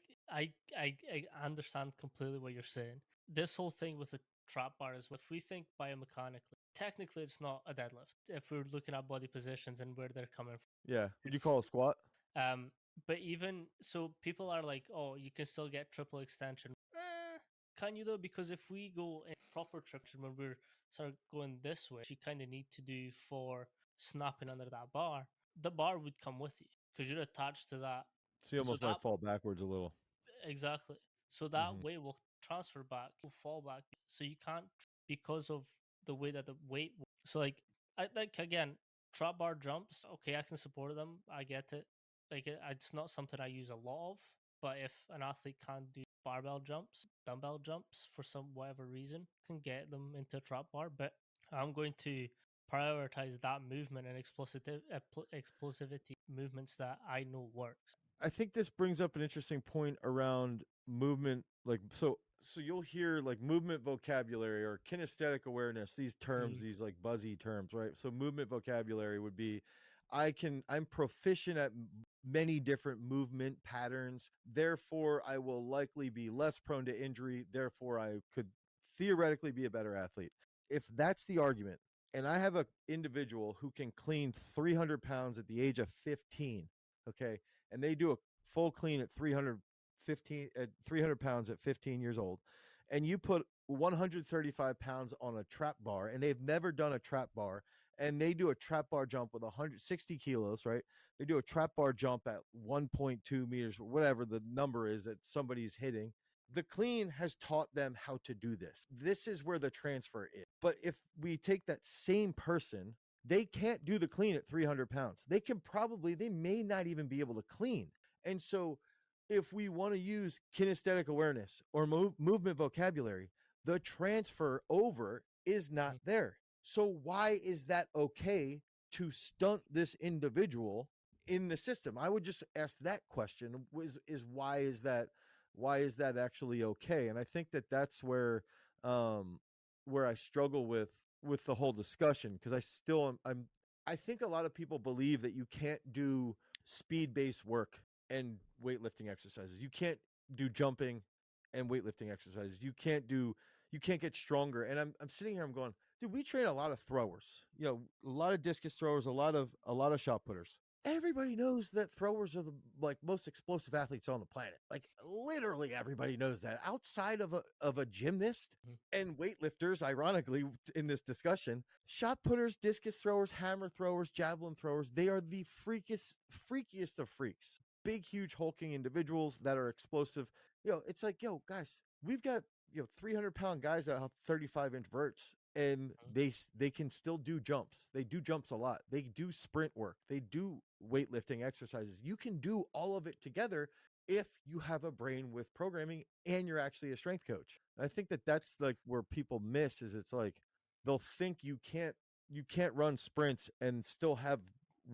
understand completely what you're saying. This whole thing with the trap bar is if we think biomechanically, technically it's not a deadlift. If we're looking at body positions and where they're coming from, Yeah. Would you it's call a squat? um. But even so, people are like, "Oh, you can still get triple extension." Can you though? Because if we go in proper triple when we're sort of going this way, you kind of need to do for snapping under that bar. The bar would come with you because you're attached to that. So you So almost that might fall backwards a little. exactly. So that Hmm. way will transfer back, you fall back. So you can't, because of the way that the weight. So like, I like again, trap bar jumps. Okay, I can support them. I get it. Like it's not something I use a lot of. But if an athlete can't do barbell jumps, dumbbell jumps for some whatever reason, can get them into a trap bar. But I'm going to prioritize that movement and explosivity movements that I know works. I think this brings up an interesting point around movement. Like, so you'll hear like movement vocabulary or kinesthetic awareness, these terms, Mm, these like buzzy terms, right? So movement vocabulary would be I'm proficient at many different movement patterns, therefore I will likely be less prone to injury, therefore I could theoretically be a better athlete. If that's the argument, and I have a individual who can clean 300 pounds at the age of 15, okay, and they do a full clean at 300 pounds at 15 years old, and you put 135 pounds on a trap bar, and they've never done a trap bar, and they do a trap bar jump with 160 kilos, right? They do a trap bar jump at 1.2 meters, whatever the number is that somebody's hitting. The clean has taught them how to do this. This is where the transfer is. But if we take that same person, they can't do the clean at 300 pounds. They may not even be able to clean. And so, if we want to use kinesthetic awareness or movement vocabulary, the transfer over is not mm, there. So, why is that okay to stunt this individual in the system? I would just ask that question: is why is that actually okay? And I think that that's um, where I struggle with the whole discussion, because I think a lot of people believe that you can't do speed based work and weightlifting exercises. You can't do jumping and weightlifting exercises. You can't get stronger. And I'm sitting here, I'm going, dude, we train a lot of throwers, a lot of discus throwers, a lot of shot putters. Everybody knows that throwers are the like most explosive athletes on the planet. Like literally everybody knows that. Outside of a gymnast mm, and weightlifters, ironically, in this discussion, shot putters, discus throwers, hammer throwers, javelin throwers, they are the freakiest of freaks. Big, huge, hulking individuals that are explosive. It's like, guys, we've got 300-pound guys that have 35-inch verts, and mm. they can still do jumps. They do jumps a lot. They do sprint work. They do weightlifting exercises. You can do all of it together if you have a brain with programming and you're actually a strength coach. And I think that that's like where people miss, is it's like they'll think you can't run sprints and still have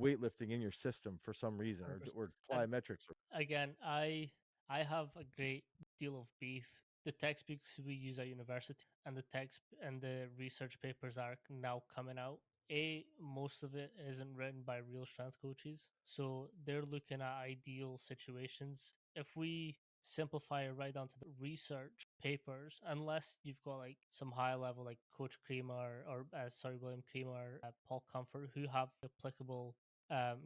weightlifting in your system for some reason, or 100%. And plyometrics. again, I have a great deal of beef. The textbooks we use at university and the research papers are now coming out. Most of it isn't written by real strength coaches, so they're looking at ideal situations. If we simplify it right down to the research papers, unless you've got like some high level like Coach Creamer or sorry William Creamer, Paul Comfort, who have applicable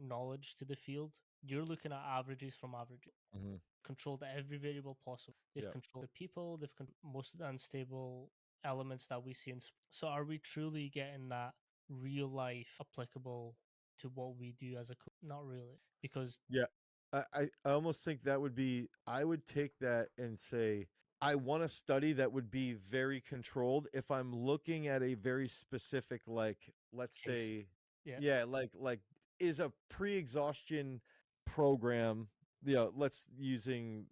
knowledge to the field, you're looking at averages from average. Mm-hmm. Controlled every variable possible. They've Yeah. controlled the people. They've most of the unstable elements that we see in. So, are we truly getting that real life applicable to what we do as a coach? Not really, because Yeah. I almost think that would be, I would take that and say, I want a study that would be very controlled if I'm looking at a very specific, like, let's case, say, yeah, yeah, like is a pre-exhaustion program, let's using,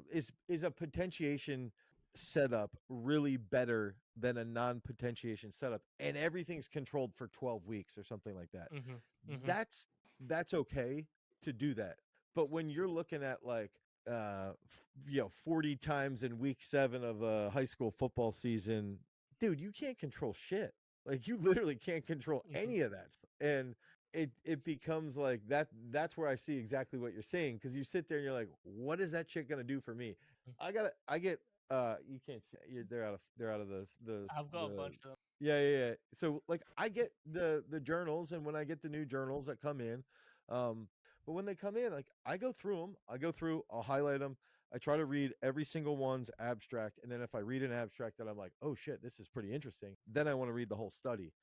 is a potentiation setup really better than a non-potentiation setup, and everything's controlled for 12 weeks or something like that. mm-hmm, mm-hmm, That's that's okay to do that. But when you're looking at like 40 times in week 7 of a high school football season, dude, you can't control shit. Like you literally can't control mm-hmm, any of that. And it becomes like that's where I see exactly what you're saying, because you sit there and you're like, what is that shit gonna do for me? I get you can't see, they're out of I've got a the bunch of them. yeah. So like I get the journals, and when I get the new journals that come in, but when they come in, like I go through them. I'll highlight them. I try to read every single one's abstract, and then if I read an abstract that I'm like, oh shit, this is pretty interesting, then I want to read the whole study.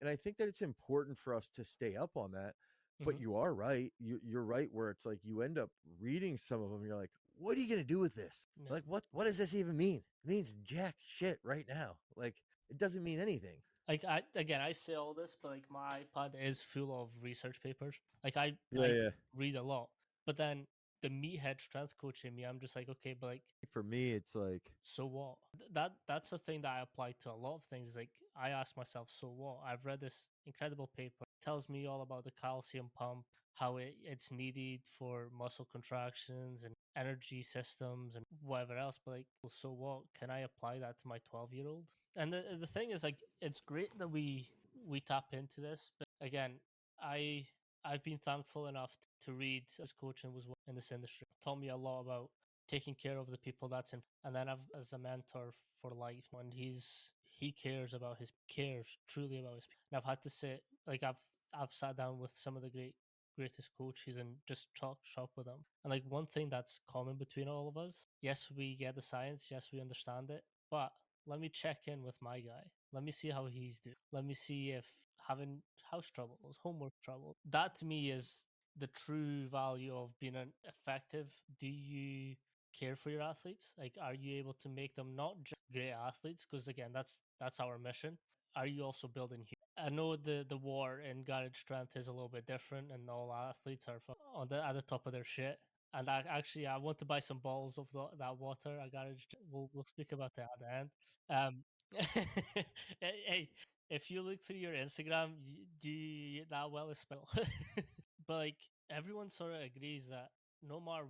And I think that it's important for us to stay up on that. Mm-hmm, But you are right. You're right, where it's like you end up reading some of them. You're like, what are you gonna do with this? Yeah. Like, what does this even mean? It means jack shit right now. Like, it doesn't mean anything. Like I say all this, but like my iPad is full of research papers. Like Yeah, I yeah. read a lot, but then the meathead strength coach in me, I'm just like, okay, but like, For me, it's like, so what? That's the thing that I apply to a lot of things. Like I ask myself, so what? I've read this incredible paper. It tells me all about the calcium pump, how it's needed for muscle contractions and energy systems and whatever else. But like, well, so what? Can I apply that to my 12-year-old? And the thing is, like, it's great that we tap into this, but again, I I've been thankful enough to read as coaching was in this industry. It taught me a lot about taking care of the people that's in, and then I've as a mentor for life, and he cares truly about his, and I've had to sit, like, I've sat down with some of the greatest coaches and just talk shop with them, and like one thing that's common between all of us, yes, we get the science, yes, we understand it, but let me check in with my guy. Let me see how he's doing. Let me see if having house troubles, homework trouble. That to me is the true value of being an effective. Do you care for your athletes? Like, are you able to make them not just great athletes? Because again, that's our mission. Are you also building? I know the war in garage strength is a little bit different, and all athletes are on the at the top of their shit. And I want to buy some balls of that water. I got we'll speak about that at the end. Hey, if you look through your Instagram, that well is spelled. But like everyone sort of agrees that no matter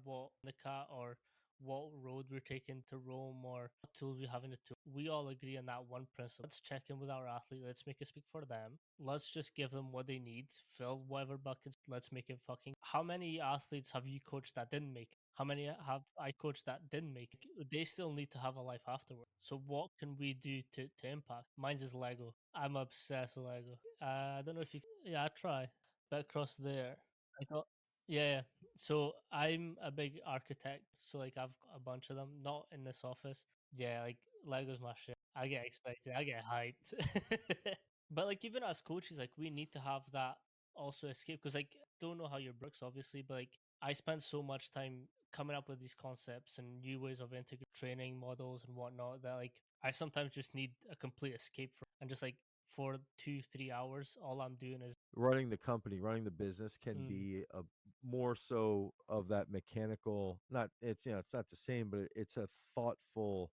what the cat or what road we're taking to Rome or what tools we have in the tool, we all agree on that one principle. Let's check in with our athlete. Let's make it speak for them. Let's just give them what they need. Fill whatever buckets. Let's make it fucking. How many athletes have you coached that didn't make it? How many have I coached that didn't make it? They still need to have a life afterward. So what can we do to impact? Mine's is Lego. I'm obsessed with Lego. I don't know if you. Yeah, I try. But across there, I got. Yeah, yeah. So I'm a big architect. So like I've got a bunch of them. Not in this office. Yeah, like Lego's my shit. I get excited. I get hyped. But like even as coaches, like we need to have that also escape because like don't know how your works obviously, but like I spend so much time coming up with these concepts and new ways of integrating training models and whatnot that like I sometimes just need a complete escape from and just like for 2-3 hours, all I'm doing is running the company, running the business can mm, be a more so of that mechanical, not it's, it's not the same, but it's a thoughtful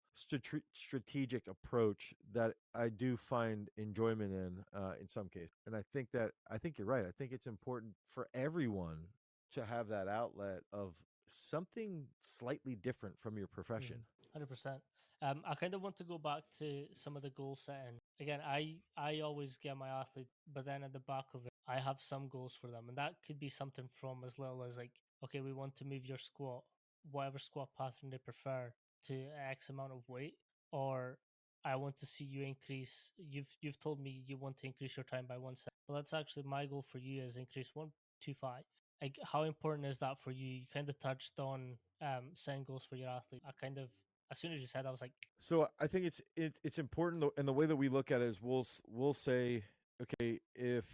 strategic approach that I do find enjoyment in some cases. And I think you're right. I think it's important for everyone to have that outlet of something slightly different from your profession. 100%. I kind of want to go back to some of the goal setting. Again, I always get my athlete, but then at the back of it, I have some goals for them, and that could be something from as little as like, okay, we want to move your squat, whatever squat pattern they prefer, to X amount of weight, or I want to see you increase. You've told me you want to increase your time by 1 second, but that's actually my goal for you is increase 125. Like, how important is that for you? You kind of touched on setting goals for your athlete. I kind of as soon as you said, I was like, So I think it's important, and the way that we look at it is we'll say, okay, if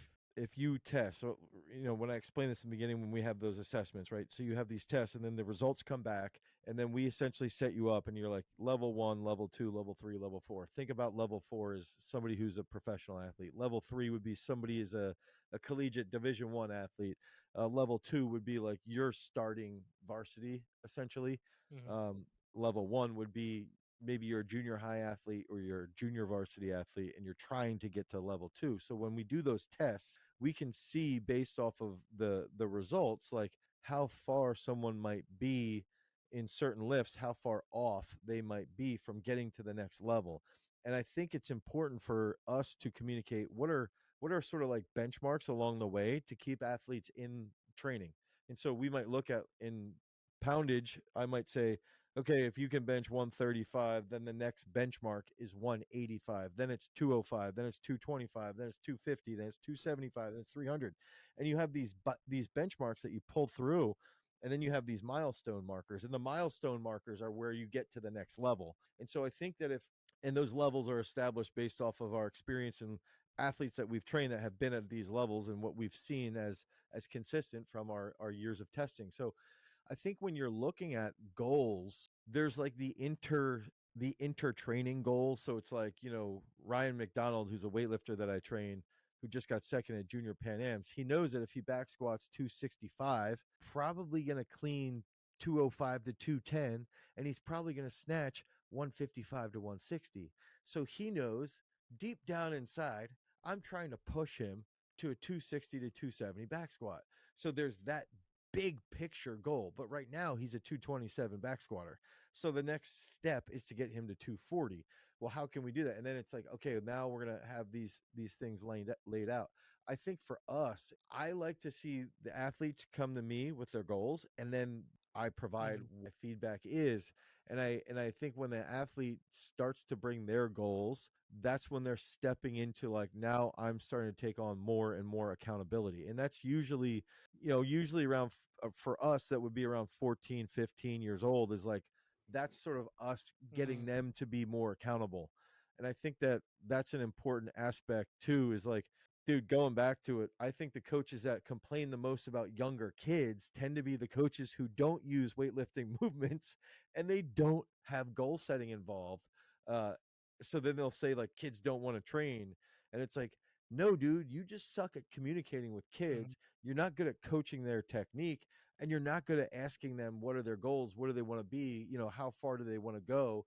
you test, so when I explain this in the beginning, when we have those assessments, right? So you have these tests, and then the results come back, and then we essentially set you up, and you're like level 1, level 2, level 3, level 4. Think about level 4 as somebody who's a professional athlete. Level 3 would be somebody is a collegiate Division 1 athlete. Level 2 would be like you're starting varsity essentially. mm-hmm, Um, Level 1 would be maybe you're a junior high athlete or you're a junior varsity athlete and you're trying to get to level 2. So when we do those tests, we can see based off of the results like how far someone might be in certain lifts, how far off they might be from getting to the next level. And I think it's important for us to communicate what are sort of like benchmarks along the way to keep athletes in training. And so we might look at in poundage, I might say, okay, if you can bench 135, then the next benchmark is 185, then it's 205, then it's 225, then it's 250, then it's 275, then it's 300. And you have these benchmarks that you pull through, and then you have these milestone markers, and the milestone markers are where you get to the next level. And so I think that if and those levels are established based off of our experience and athletes that we've trained that have been at these levels and what we've seen as consistent from our years of testing. So I think when you're looking at goals, there's like the inter training goal. So it's like, you know, Ryan McDonald, who's a weightlifter that I train, who just got second at Junior Pan Ams, he knows that if he back squats 265, probably going to clean 205 to 210, and he's probably going to snatch 155 to 160. So he knows deep down inside, I'm trying to push him to a 260 to 270 back squat. So there's that big picture goal. But right now, he's a 227 back squatter. So the next step is to get him to 240. Well, how can we do that? And then it's like, okay, now we're gonna have these things laid out. I think for us, I like to see the athletes come to me with their goals, and then I provide Mhm. what feedback is. And I think when the athlete starts to bring their goals, that's when they're stepping into like, now I'm starting to take on more and more accountability. And that's usually, you know, usually around for us, that would be around 14, 15 years old, is like, that's sort of us getting Mhm. them to be more accountable. And I think that that's an important aspect too, is like, dude, going back to it, I think the coaches that complain the most about younger kids tend to be the coaches who don't use weightlifting movements, and they don't have goal setting involved. Uh, so then they'll say like kids don't want to train. And it's like, no, dude, you just suck at communicating with Mhm. kids. You're not good at coaching their technique, and you're not good at asking them what are their goals, what do they want to be, you know, how far do they want to go.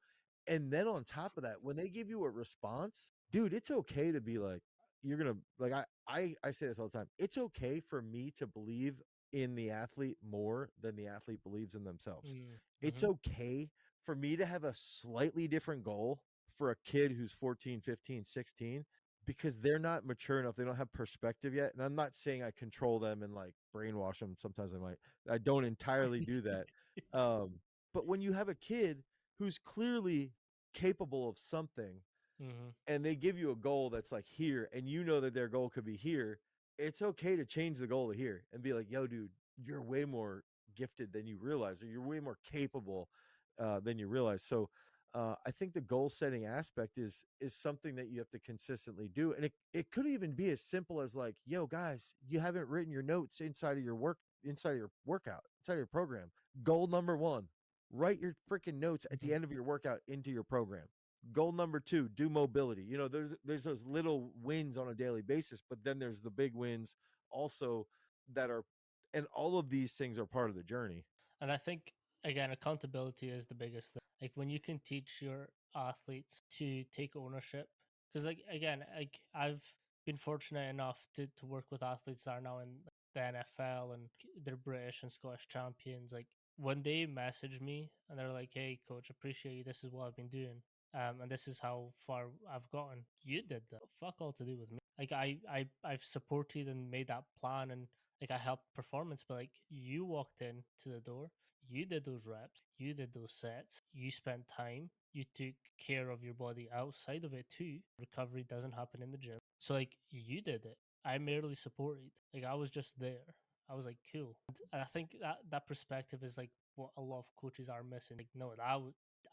And then on top of that, when they give you a response, dude, it's okay to be like, you're gonna like, I say this all the time. It's okay for me to believe in the athlete more than the athlete believes in themselves. Mhm. It's Mhm. okay for me to have a slightly different goal for a kid who's 14, 15, 16, because they're not mature enough. They don't have perspective yet. And I'm not saying I control them and like brainwash them. Sometimes I might. I don't entirely do that. Um, but when you have a kid who's clearly capable of something, Mhm. and they give you a goal that's like here, and you know that their goal could be here, it's okay to change the goal to here and be like, yo, dude, you're way more gifted than you realize, or you're way more capable than you realize. So I think the goal setting aspect is something that you have to consistently do. And it could even be as simple as like, yo, guys, you haven't written your notes inside of your workout, inside of your program. Goal number one, write your freaking notes at the Mhm. end of your workout into your program. Goal number two, do mobility. You know, there's those little wins on a daily basis, but then there's the big wins also that are, and all of these things are part of the journey. And I think again, accountability is the biggest thing. Like when you can teach your athletes to take ownership, because like again, like I've been fortunate enough to work with athletes that are now in the NFL and they're British and Scottish champions. Like when they message me and they're like, "Hey, coach, appreciate you. This is what I've been doing." And this is how far I've gotten. You did that. Fuck all to do with me. Like I've supported and made that plan and like I helped performance, but like you walked in to the door, you did those reps, you did those sets, you spent time, you took care of your body outside of it too. Recovery doesn't happen in the gym. So like you did it. I merely supported. Like I was just there. I was like cool. And I think that perspective is like what a lot of coaches are missing. Like no,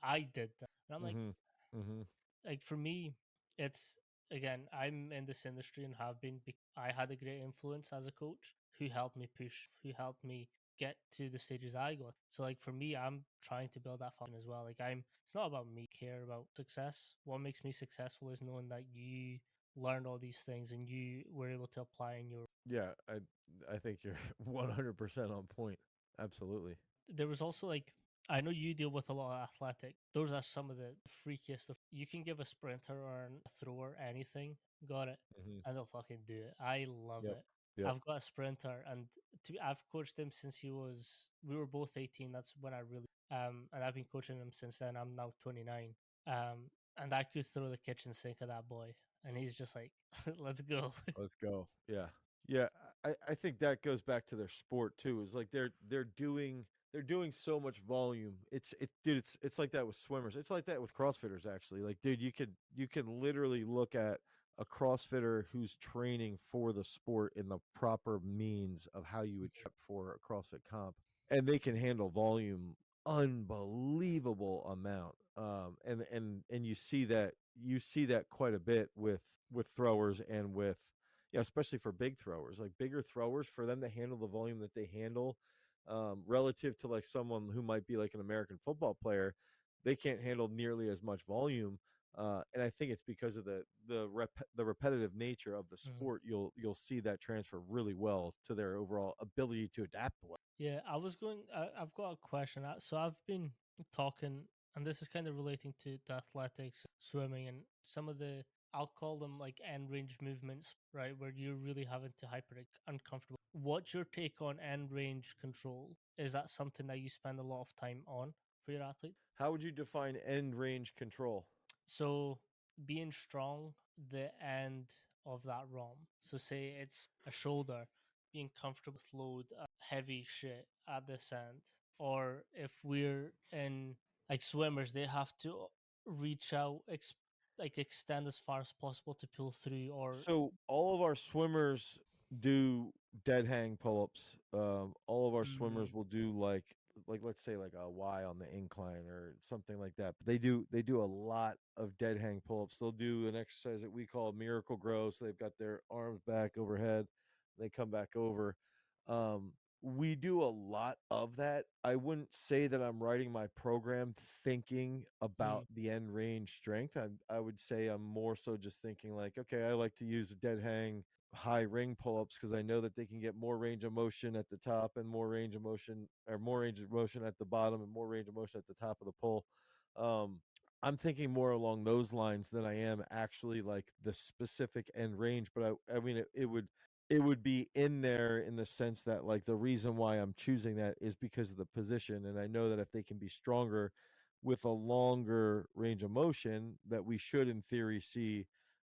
I did that. And I'm Mm-hmm. Mm-hmm. like for me, it's again, I'm in this industry and have been. I had a great influence as a coach who helped me push, who helped me get to the stages I got. So like for me, I'm trying to build that foundation as well. Like it's not about me care about success. What makes me successful is knowing that you learned all these things and you were able to apply in your. Yeah, I think you're 100% on point. Absolutely. There was also like I know you deal with a lot of athletic. Those are some of the freakiest of. You can give a sprinter or a thrower anything, got it, Mm-hmm. and they'll fucking do it. I love Yep. it. Yep. I've got a sprinter, and I've coached him since he was. We were both 18. That's when I really. And I've been coaching him since then. I'm now 29. And I could throw the kitchen sink at that boy, and he's just like, "Let's go." Let's go. Yeah. Yeah. I think that goes back to their sport too. Is like they're doing so much volume. Dude, it's like that with swimmers. It's like that with CrossFitters actually. Like, dude, you can literally look at a CrossFitter who's training for the sport in the proper means of how you would trip for a CrossFit comp, and they can handle volume unbelievable amount. And you see that quite a bit with throwers and with, yeah, especially for big throwers, like bigger throwers, for them to handle the volume that they handle. relative to like someone who might be like an American football player. They can't handle nearly as much volume, and I think it's because of the repetitive nature of the Mhm. sport. You'll see that transfer really well to their overall ability to adapt well. Yeah, I was going. I've got a question. So I've been talking, and this is kind of relating to athletics, swimming, and some of the, I'll call them like end range movements, right, where you're really having to hyper uncomfortable. What's your take on end range control? Is that something that you spend a lot of time on for your athlete? How would you define end range control? So being strong, the end of that ROM. So say it's a shoulder, being comfortable with load, heavy shit at this end. Or if we're in like swimmers, they have to reach out, like extend as far as possible to pull through. Or So all of our swimmers do dead hang pull-ups. All of our mm, swimmers will do like let's say like a Y on the incline or something like that. But they do a lot of dead hang pull-ups. They'll do an exercise that we call miracle grow. So they've got their arms back overhead, they come back over. Um, we do a lot of that. I wouldn't say that I'm writing my program thinking about mm, the end range strength. I would say I'm more so just thinking like, okay, I like to use the dead hang high ring pull-ups because I know that they can get more range of motion at the top and more range of motion or more range of motion at the bottom and more range of motion at the top of the pull. Um, I'm thinking more along those lines than I am actually like the specific end range, but I mean it would be in there in the sense that like the reason why I'm choosing that is because of the position, and I know that if they can be stronger with a longer range of motion, that we should in theory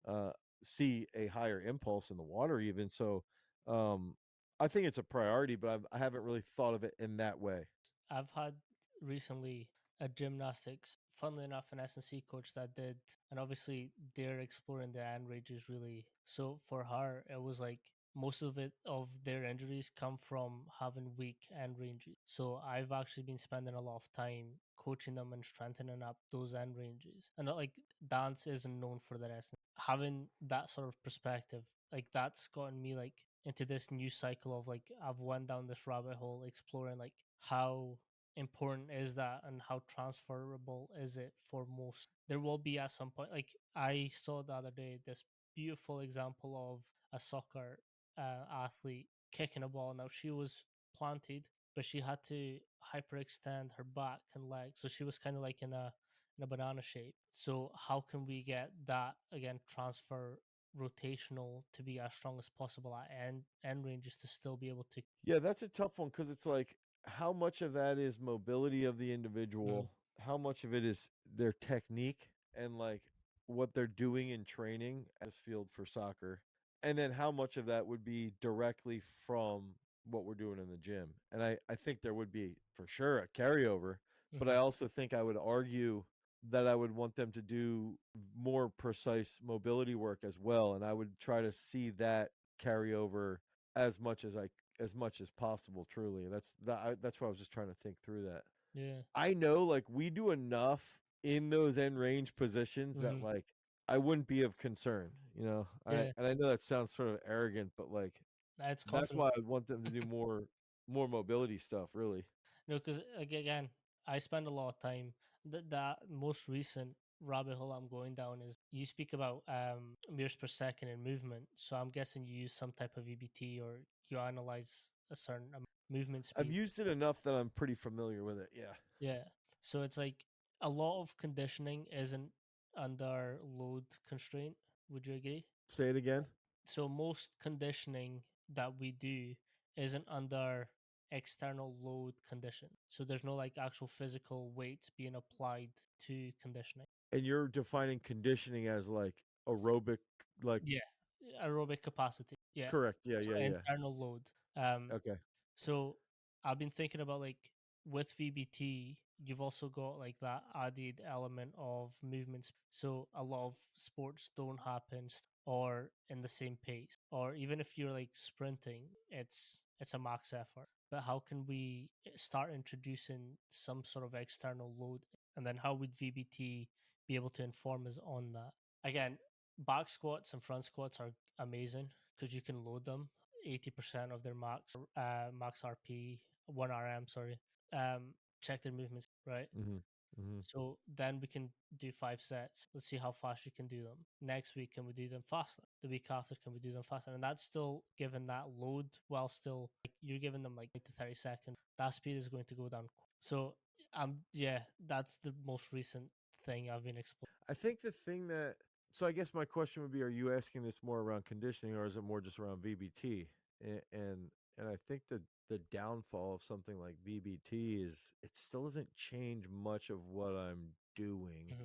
uh, see a higher impulse in the water even. So um, I think it's a priority, but I haven't really thought of it in that way. I've had recently a gymnastics, funnily enough, an S&C coach that did, and obviously they're exploring the end ranges really. So for her, it was like most of it of their injuries come from having weak end ranges. So I've actually been spending a lot of time coaching them and strengthening up those end ranges. And not like dance isn't known for the rest. Having that sort of perspective, like that's gotten me like into this new cycle of like I've went down this rabbit hole exploring like how important is that and how transferable is it for most. There will be at some point, like I saw the other day this beautiful example of a soccer athlete kicking a ball. Now she was planted, but she had to hyperextend her back and legs, so she was kind of like in a banana shape. So how can we get that again transfer rotational to be as strong as possible at end ranges to still be able to. Yeah, that's a tough one because it's like how much of that is mobility of the Mm, individual, how much of it is their technique and like what they're doing in training as field for soccer, and then how much of that would be directly from what we're doing in the gym. And I think there would be for sure a carryover, but I mhm, also think I would argue that I would want them to do more precise mobility work as well, and I would try to see that carry over as much as I as much as possible. Truly, that's why I was just trying to think through that. yeah. I know like we do enough in those end range positions that Mhm, like I wouldn't be of concern. I yeah. and I know that sounds sort of arrogant, but like That's that's why confidence. I want them to do more mobility stuff. Really, No, because again, I spend a lot of time. That most recent rabbit hole I'm going down is you speak about meters per second in movement. So I'm guessing you use some type of VBT or you analyze a certain movement I've speed. used it enough that I'm pretty familiar with it. Yeah. Yeah. So it's like a lot of conditioning isn't under load constraint. Would you agree? Say it again. So most conditioning that we do isn't under external load condition. So there's no like actual physical weight being applied to conditioning. And you're defining conditioning as like aerobic, like Yeah. Aerobic capacity. Yeah. correct. Yeah, So yeah, yeah. internal load. Um Okay. so I've been thinking about like with VBT, you've also got like that added element of movements. So a lot of sports don't happen or in the same pace, or even if you're like sprinting, it's a max effort. But how can we start introducing some sort of external load, and then how would VBT be able to inform us on that? Again, back squats and front squats are amazing because you can load them 80% of their max RP one RM, sorry. Um, check their movements, right? Mhm. Mhm. So then we can do 5 sets. Let's see how fast you can do them. Next week, can we do them faster? The week after, can we do them faster? And that's still given that load while still like you're giving them like to 30 seconds. That speed is going to go down. So yeah, that's the most recent thing I've been exploring. I think the thing that so I guess my question would be, are you asking this more around conditioning or is it more just around VBT? And I think the downfall of something like VBT is it still doesn't change much of what I'm doing.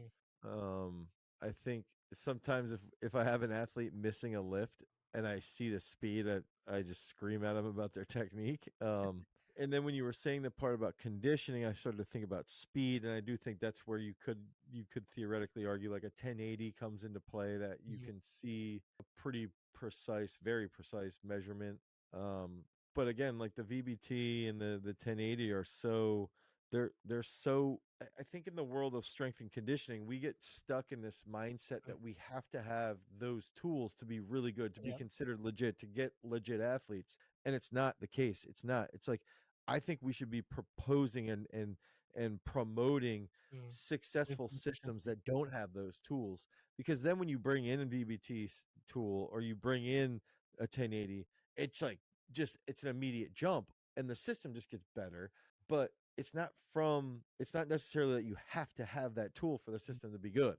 Hmm. Um, I think sometimes if I have an athlete missing a lift and I see the speed, I just scream at them about their technique. And then when you were saying the part about conditioning, I started to think about speed, and I do think that's where you could theoretically argue like a 1080 comes into play that you Hmm. can see a pretty precise, very precise measurement. Um, but again, like the VBT and the 1080 are so they're so I think in the world of strength and conditioning, we get stuck in this mindset that we have to have those tools to be really good, to be Yeah. considered legit, to get legit athletes. And it's not the case. It's not. It's like I think we should be proposing and promoting Mm. successful Movement systems efficiency. that don't have those tools. Because then when you bring in a VBT tool or you bring in a 1080, it's like just it's an immediate jump and the system just gets better. But it's not necessarily that you have to have that tool for the Mm. system to be good.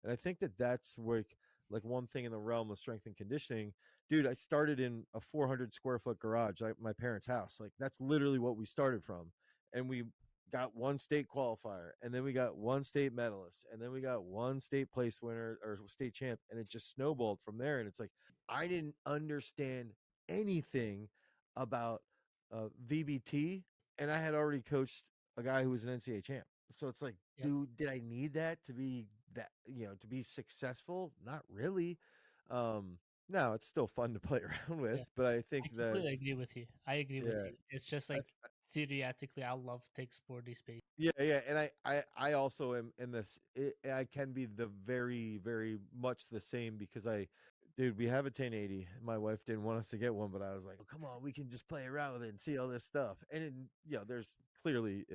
And I think that that's where like one thing in the realm of strength and conditioning, dude, I started in a 400 square foot garage, like my parents' house. Like that's literally what we started from. And we got one state qualifier, and then we got one state medalist, and then we got one state place winner or state champ, and it just snowballed from there. And it's like I didn't understand anything about VBT, and I had already coached a guy who was an NCAA champ. So it's like, Yep. dude, did I need that to be that, to be successful? Not really. Um, no, it's still fun to play around with, Yeah. but I think I that, completely agree with you. I agree with yeah, you. It's just I, like theoretically, I love to explore these space. yeah, yeah, and I also am in this. I can be the very, very much the same because dude, we have a 1080. My wife didn't want us to get one, but I was like, oh, come on, we can just play around with it and see all this stuff. And there's clearly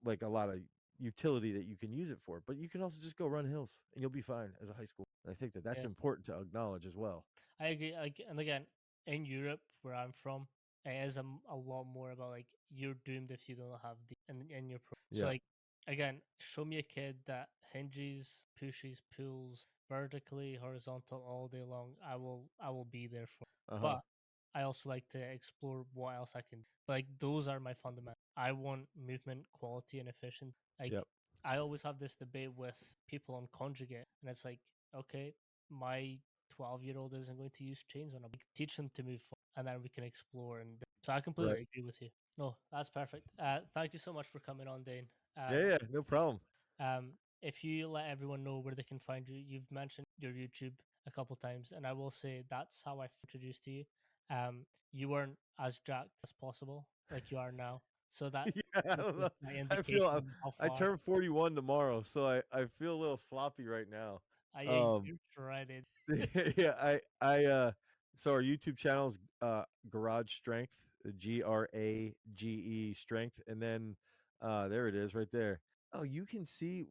like a lot of utility that you can use it for, but you can also just go run hills and you'll be fine as a high school. And I think that that's Yeah. important to acknowledge as well. I agree. Like, and again, in Europe, where I'm from, it is a lot more about like you're doomed if you don't have the in your pro. So Yeah. like again, show me a kid that hinges, pushes, pulls vertically, horizontal all day long. I will be there for. Uh huh. But I also like to explore what else I can. Like those are my fundamentals. I want movement, quality, and efficient. Like Yep. I always have this debate with people on conjugate, and it's like, okay, my 12-year-old isn't going to use chains on a bike. Teach them to move forward, and then we can explore. And so I Right. completely agree with you. No, that's perfect. Thank you so much for coming on, Dane. Yeah. Yeah. No problem. If you let everyone know where they can find you, you've mentioned your YouTube a couple times, and I will say that's how I introduced to you. You weren't as jacked as possible, like you are now, so that Yeah, I gives don't us know. that I feel indication of how I far. turn 41 tomorrow, so I feel a little sloppy right now. I Um, you're shredded. yeah, I so our YouTube channel's Garage Strength, GRAGE Strength, and then there it is right there. Oh, you can see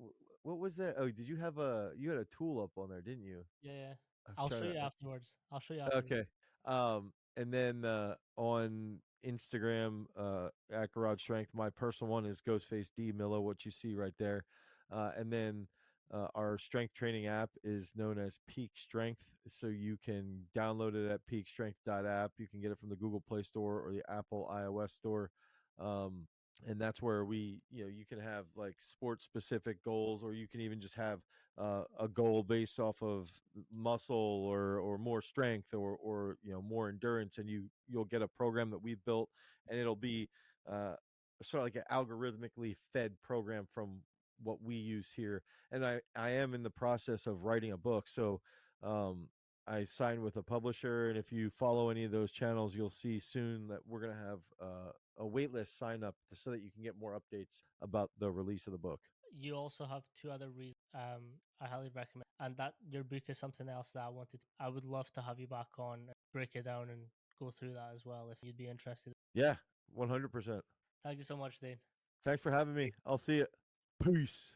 what was that? Oh, did you had a tool up on there, didn't you? Yeah, yeah. I was I'll trying show to you afterwards. I'll show you afterwards. Okay. And then on Instagram, at Garage Strength, my personal one is Ghostface D Miller, what you see right there. And then our strength training app is known as Peak Strength. So you can download it at peakstrength.app. You can get it from the Google Play Store or the Apple iOS store. Um, and that's where you can have like sports specific goals, or you can even just have a goal based off of muscle or more strength or more endurance, and you'll get a program that we've built, and it'll be uh, sort of like an algorithmically fed program from what we use here. And I am in the process of writing a book, so um, I signed with a publisher, and if you follow any of those channels, you'll see soon that we're going to have a waitlist sign up so that you can get more updates about the release of the book. You also have two other reasons I highly recommend, and that your book is something else that I would love to have you back on, break it down, and go through that as well if you'd be interested. Yeah, 100%. Thank you so much, Dane. Thanks for having me. I'll see you. Peace.